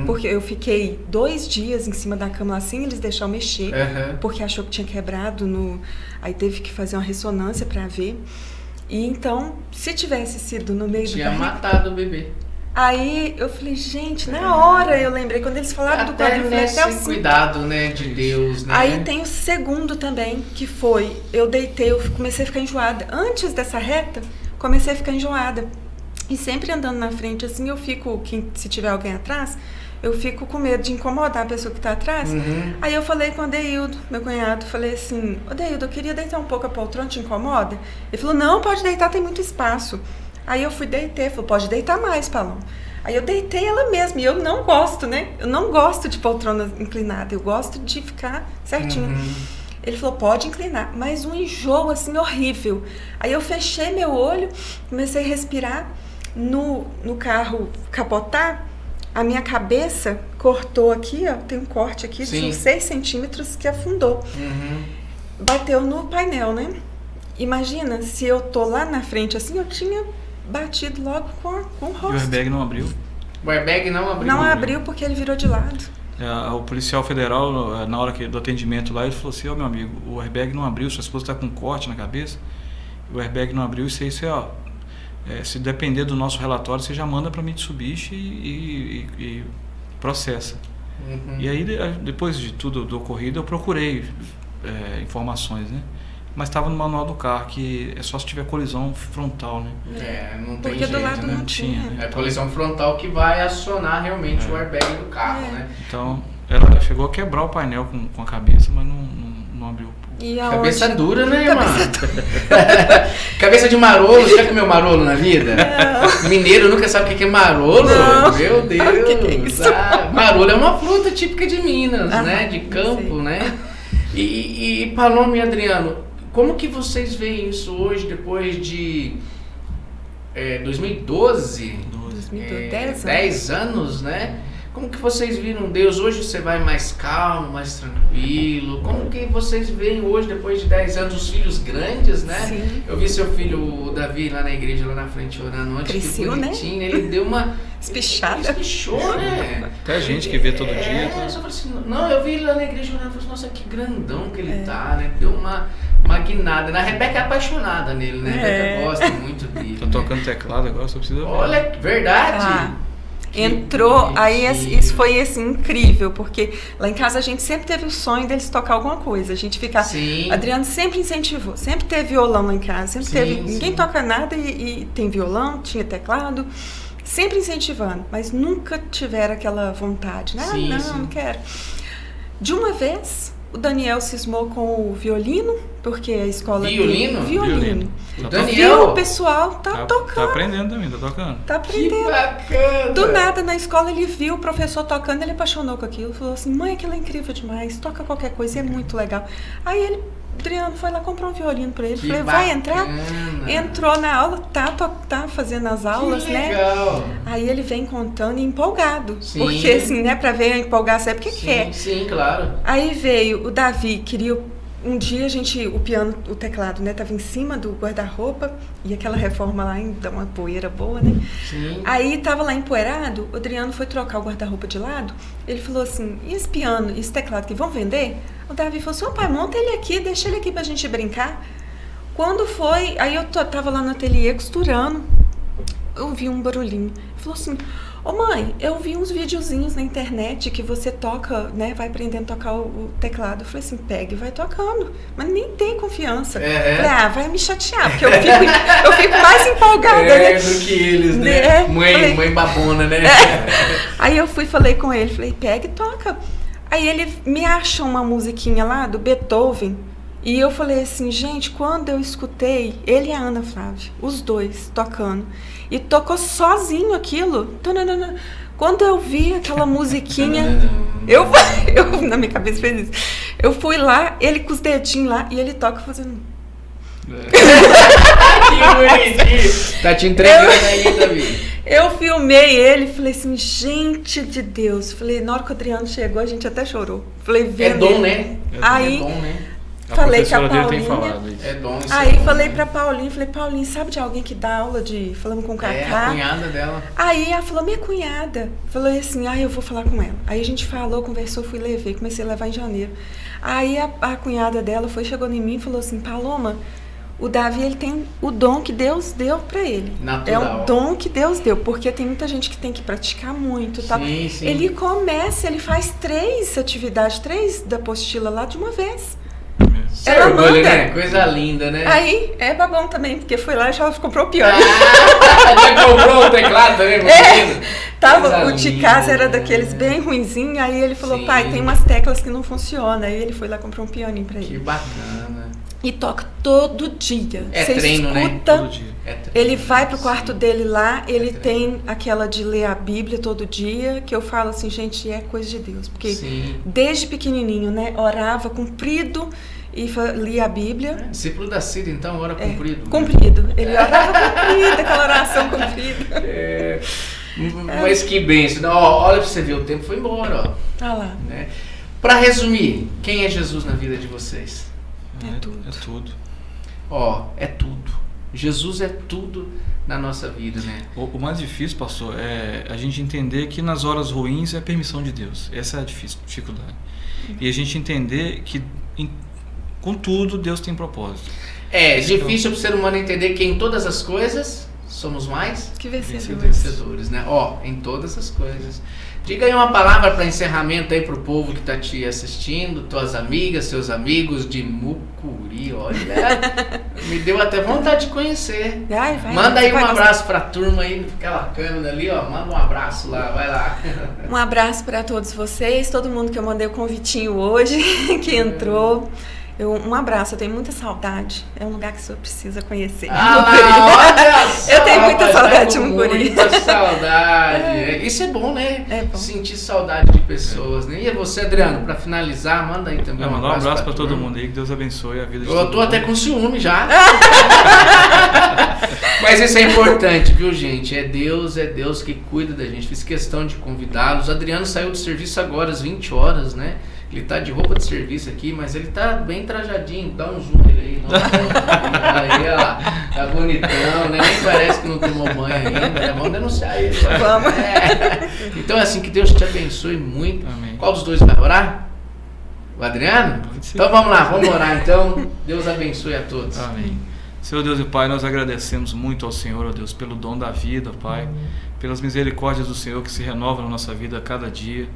[SPEAKER 3] Porque eu fiquei 2 dias em cima da cama assim, eles deixaram mexer, porque achou que tinha quebrado, aí teve que fazer uma ressonância para ver. E então, se tivesse sido no meio do barriga...
[SPEAKER 1] Tinha matado o bebê.
[SPEAKER 3] Aí eu falei, gente, na hora eu lembrei, quando eles falaram do quadril, eu falei, até
[SPEAKER 1] esse cuidado, né, de Deus, né?
[SPEAKER 3] Aí tem o segundo também, que foi, eu deitei, eu comecei a ficar enjoada. Antes dessa reta, comecei a ficar enjoada. E sempre andando na frente, assim, eu fico, se tiver alguém atrás, eu fico com medo de incomodar a pessoa que está atrás. Aí eu falei com o Adeildo, meu cunhado, falei assim, Adeildo, eu queria deitar um pouco a poltrona, te incomoda? Ele falou, não, pode deitar, tem muito espaço. Aí eu fui deitei, falou, pode deitar mais, Paloma. Aí eu deitei ela mesma, e eu não gosto, né? Eu não gosto de poltrona inclinada, eu gosto de ficar certinho. Ele falou, pode inclinar, mas um enjoo, assim, horrível. Aí eu fechei meu olho, comecei a respirar, no carro capotar, a minha cabeça cortou aqui, ó, tem um corte aqui de uns 6 centímetros que afundou. Bateu no painel, né? Imagina, se eu tô lá na frente assim, eu tinha batido logo com o rosto.
[SPEAKER 2] E o airbag não abriu?
[SPEAKER 1] O airbag não abriu?
[SPEAKER 3] Não abriu porque ele virou de lado.
[SPEAKER 2] O policial federal, na hora do atendimento lá, ele falou assim, meu amigo, o airbag não abriu, sua esposa está com um corte na cabeça, o airbag não abriu, isso aí, se depender do nosso relatório, você já manda para Mitsubishi e processa. E aí, depois de tudo do ocorrido, eu procurei informações, né? Mas estava no manual do carro, que é só se tiver colisão frontal, né?
[SPEAKER 1] Não tem
[SPEAKER 3] porque
[SPEAKER 1] jeito,
[SPEAKER 3] do lado
[SPEAKER 1] né?
[SPEAKER 3] não tinha.
[SPEAKER 1] É a colisão frontal que vai acionar realmente o airbag do carro, né?
[SPEAKER 2] Então, ela chegou a quebrar o painel com a cabeça, mas não abriu.
[SPEAKER 3] E
[SPEAKER 1] cabeça dura, né, mano? Cabeça de marolo. Você já comeu marolo na vida? Não. Mineiro nunca sabe o que é marolo? Não. Meu Deus.
[SPEAKER 3] Que é isso?
[SPEAKER 1] Marolo é uma fruta típica de Minas, né? De campo, né? E Paloma e Adriano, como que vocês veem isso hoje, depois de 2012? 10 anos, né? Como que vocês viram Deus? Hoje você vai mais calmo, mais tranquilo. Como que vocês veem hoje, depois de 10 anos, os filhos grandes, né?
[SPEAKER 3] Sim.
[SPEAKER 1] Eu vi seu filho, o Davi, lá na igreja, lá na frente, orando ontem.
[SPEAKER 3] Cresceu,
[SPEAKER 1] que bonitinho, né? Ele deu uma...
[SPEAKER 3] espichada.
[SPEAKER 1] Ele espichou, né?
[SPEAKER 2] Até gente que vê todo dia.
[SPEAKER 1] Eu só falei assim, não, eu vi ele lá na igreja orando, eu falei assim, nossa, que grandão que ele tá, né? Deu uma guinada. A Rebeca é apaixonada nele, né? A Rebeca gosta muito dele.
[SPEAKER 2] Tô tocando teclado agora, só precisa ver.
[SPEAKER 1] Olha, verdade.
[SPEAKER 3] Entrou, aí isso foi assim, incrível, porque lá em casa a gente sempre teve o sonho deles tocar alguma coisa, a gente ficar, Adriano sempre incentivou, sempre teve violão lá em casa, sempre teve, ninguém toca nada e tem violão, tinha teclado, sempre incentivando, mas nunca tiveram aquela vontade, né? Não quero. De uma vez, o Daniel cismou com o violino, porque a escola... Violino.
[SPEAKER 1] O Daniel...
[SPEAKER 3] o pessoal tá tocando.
[SPEAKER 2] Tá aprendendo também, tá tocando.
[SPEAKER 3] Tá aprendendo.
[SPEAKER 1] Que bacana.
[SPEAKER 3] Do nada, na escola, ele viu o professor tocando, ele apaixonou com aquilo. Falou assim, mãe, aquilo é incrível demais, toca qualquer coisa, é muito legal. Aí Adriano foi lá comprar um violino pra ele. Falei, vai entrar? Entrou na aula, tá fazendo as aulas,
[SPEAKER 1] que legal.
[SPEAKER 3] Né? Aí ele vem contando e empolgado. Porque assim, né, pra ver empolgar, sabe porque quer.
[SPEAKER 1] Sim, claro.
[SPEAKER 3] Aí veio o Davi, queria... Um dia o teclado, né, tava em cima do guarda-roupa e aquela reforma lá dá uma poeira boa, né?
[SPEAKER 1] Sim.
[SPEAKER 3] Aí tava lá empoeirado, o Adriano foi trocar o guarda-roupa de lado, ele falou assim, e esse piano, e esse teclado aqui, vão vender? O Davi falou assim, pai, monta ele aqui, deixa ele aqui pra gente brincar. Quando foi, aí eu tava lá no ateliê costurando, eu vi um barulhinho, ele falou assim, mãe, eu vi uns videozinhos na internet que você toca, né, vai aprendendo a tocar o teclado. Eu falei assim, pega e vai tocando, mas nem tem confiança. Falei, vai me chatear, porque eu fico mais empolgada, né?
[SPEAKER 1] Do que eles, né? Mãe babona, né?
[SPEAKER 3] Aí eu falei com ele, falei, pega e toca. Aí ele me acha uma musiquinha lá do Beethoven, e eu falei assim, gente, quando eu escutei ele e a Ana Flávia, os dois tocando, e tocou sozinho aquilo, quando eu vi aquela musiquinha, eu na minha cabeça fez isso, eu fui lá, ele com os dedinhos lá, e ele toca fazendo...
[SPEAKER 1] Que bonitinho! Tá te entregando aí, Davi.
[SPEAKER 3] Eu filmei ele e falei assim, gente de Deus, falei, na hora que o Adriano chegou, a gente até chorou. Falei,
[SPEAKER 1] é dom, né?
[SPEAKER 3] Aí...
[SPEAKER 1] É dom, né?
[SPEAKER 3] Falei com a
[SPEAKER 2] Paulinha. Tem
[SPEAKER 3] falado
[SPEAKER 2] isso.
[SPEAKER 1] É dom, isso
[SPEAKER 3] aí
[SPEAKER 1] é
[SPEAKER 3] falei
[SPEAKER 1] dom,
[SPEAKER 3] pra Paulinha, Paulinha, sabe de alguém que dá aula de falando com o Cacá?
[SPEAKER 1] É a cunhada dela.
[SPEAKER 3] Aí ela falou, minha cunhada. Falei assim, eu vou falar com ela. Aí a gente falou, conversou, comecei a levar em janeiro. Aí a cunhada dela chegou em mim e falou assim, Paloma, o Davi, ele tem o dom que Deus deu para ele.
[SPEAKER 1] Natural.
[SPEAKER 3] É um dom que Deus deu, porque tem muita gente que tem que praticar muito, tá?
[SPEAKER 1] Sim, sim.
[SPEAKER 3] Ele faz 3 atividades, 3 da apostila lá de uma vez.
[SPEAKER 1] Isso
[SPEAKER 3] Ela
[SPEAKER 1] é orgulho,
[SPEAKER 3] manda.
[SPEAKER 1] né? Coisa linda, né?
[SPEAKER 3] Aí é babão também, porque foi lá e já comprou o pior.
[SPEAKER 1] Já comprou o teclado também, menino?
[SPEAKER 3] O de casa era daqueles bem ruinzinho, aí ele falou,
[SPEAKER 1] Sim.
[SPEAKER 3] pai, tem umas teclas que não funcionam. Aí ele foi lá comprar um pianinho pra
[SPEAKER 1] Que
[SPEAKER 3] ele.
[SPEAKER 1] bacana.
[SPEAKER 3] E toca todo dia.
[SPEAKER 1] É
[SPEAKER 3] Você
[SPEAKER 1] treino, né?
[SPEAKER 3] escuta,
[SPEAKER 2] Todo dia.
[SPEAKER 1] É treino.
[SPEAKER 3] ele vai pro quarto dele lá, ele
[SPEAKER 1] treino.
[SPEAKER 3] tem aquela de ler a Bíblia todo dia, que eu falo assim, gente, é coisa de Deus. Porque
[SPEAKER 1] Sim.
[SPEAKER 3] desde pequenininho, né, orava comprido e lia a Bíblia.
[SPEAKER 1] Discípulo da Cida, então, ora comprido.
[SPEAKER 3] Comprido. Ele orava comprido, aquela oração comprida.
[SPEAKER 1] É, mas que bênção. Não, ó, olha pra você ver, o tempo foi embora, ó.
[SPEAKER 3] Ah lá.
[SPEAKER 1] Né? Pra resumir, quem é Jesus na vida de vocês?
[SPEAKER 3] É tudo.
[SPEAKER 2] É tudo.
[SPEAKER 1] Ó, é tudo. Jesus é tudo na nossa vida, né?
[SPEAKER 2] O mais difícil, pastor, é a gente entender que nas horas ruins é a permissão de Deus. Essa é a dificuldade. E a gente entender que com tudo Deus tem propósito.
[SPEAKER 1] É difícil pro ser humano entender que em todas as coisas somos mais
[SPEAKER 3] Que
[SPEAKER 1] que
[SPEAKER 3] vencedor.
[SPEAKER 1] vencedores, né? Ó, em todas as coisas. Diga aí uma palavra para encerramento aí pro povo que tá te assistindo, tuas amigas, seus amigos de Mucuri, olha, me deu até vontade de conhecer.
[SPEAKER 3] Vai,
[SPEAKER 1] Manda aí um
[SPEAKER 3] vai
[SPEAKER 1] abraço pra turma aí, aquela câmera ali, ó, manda um abraço lá, vai lá.
[SPEAKER 3] Um abraço para todos vocês, todo mundo que eu mandei o convitinho hoje, que entrou. Um abraço, eu tenho muita saudade. É um lugar que o senhor precisa conhecer.
[SPEAKER 1] Olha só,
[SPEAKER 3] Eu tenho muita
[SPEAKER 1] rapaz,
[SPEAKER 3] saudade
[SPEAKER 1] tá
[SPEAKER 3] de
[SPEAKER 1] com
[SPEAKER 3] Mucuri.
[SPEAKER 1] Muita saudade. Isso é bom, né?
[SPEAKER 3] É bom.
[SPEAKER 1] Sentir saudade de pessoas, né? E você, Adriano, pra finalizar, manda aí também
[SPEAKER 2] Mandar um abraço
[SPEAKER 1] pra
[SPEAKER 2] para todo
[SPEAKER 1] turma.
[SPEAKER 2] mundo aí, que Deus abençoe a vida de
[SPEAKER 1] Eu
[SPEAKER 2] todo
[SPEAKER 1] tô
[SPEAKER 2] mundo.
[SPEAKER 1] até com ciúme já. Mas isso é importante, viu, gente? É Deus que cuida da gente. Fiz questão de convidá-los. O Adriano saiu do serviço agora às 20 horas, né? Ele tá de roupa de serviço aqui, mas ele tá bem trajadinho. Dá um zoom nele aí. Aí, ó. Tá bonitão, né? Nem parece que não tomou banho ainda. Né? Vamos denunciar ele.
[SPEAKER 3] Vamos.
[SPEAKER 1] É. Então é assim, que Deus te abençoe muito.
[SPEAKER 2] Amém.
[SPEAKER 1] Qual dos dois vai orar? O Adriano?
[SPEAKER 2] Pode ser.
[SPEAKER 1] Então vamos lá, vamos orar então. Deus abençoe a todos.
[SPEAKER 2] Amém. Senhor Deus e Pai, nós agradecemos muito ao Senhor, ó Deus, pelo dom da vida, Pai, pelas misericórdias do Senhor que se renovam na nossa vida a cada dia,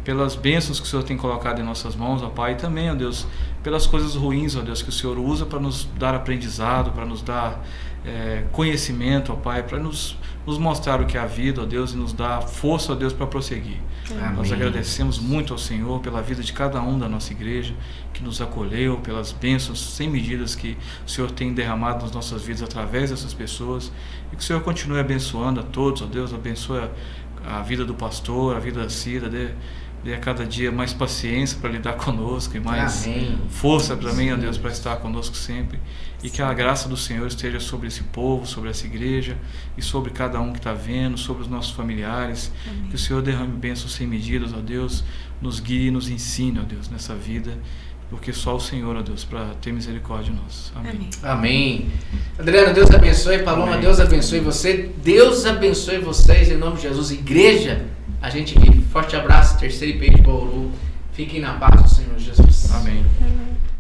[SPEAKER 2] pelas bênçãos que o Senhor tem colocado em nossas mãos, ó Pai, e também, ó Deus, pelas coisas ruins, ó Deus, que o Senhor usa para nos dar aprendizado, para nos dar conhecimento, ó Pai, para nos mostrar o que é a vida, ó Deus, e nos dar força, ó Deus, para prosseguir.
[SPEAKER 1] Amém.
[SPEAKER 2] Nós agradecemos muito ao Senhor pela vida de cada um da nossa igreja, que nos acolheu, pelas bênçãos sem medidas que o Senhor tem derramado nas nossas vidas através dessas pessoas, e que o Senhor continue abençoando a todos, ó Deus, abençoe a vida do pastor, a vida da Cida, dê a cada dia mais paciência para lidar conosco e mais
[SPEAKER 1] Amém.
[SPEAKER 2] força também, ó Deus, para estar conosco sempre, e que a graça do Senhor esteja sobre esse povo, sobre essa igreja e sobre cada um que está vendo, sobre os nossos familiares. Amém. Que o Senhor derrame bênçãos sem medidas, ó Deus, nos guie e nos ensine, ó Deus, nessa vida, porque só o Senhor, ó Deus, para ter misericórdia de nós. Amém.
[SPEAKER 1] Amém. Adriano, Deus abençoe. Paloma,
[SPEAKER 2] Amém.
[SPEAKER 1] Deus abençoe você. Deus abençoe vocês em nome de Jesus. Igreja, a gente aqui. Forte abraço, terceiro IPI de Bauru. Fiquem na paz do Senhor Jesus.
[SPEAKER 2] Amém.
[SPEAKER 3] Amém.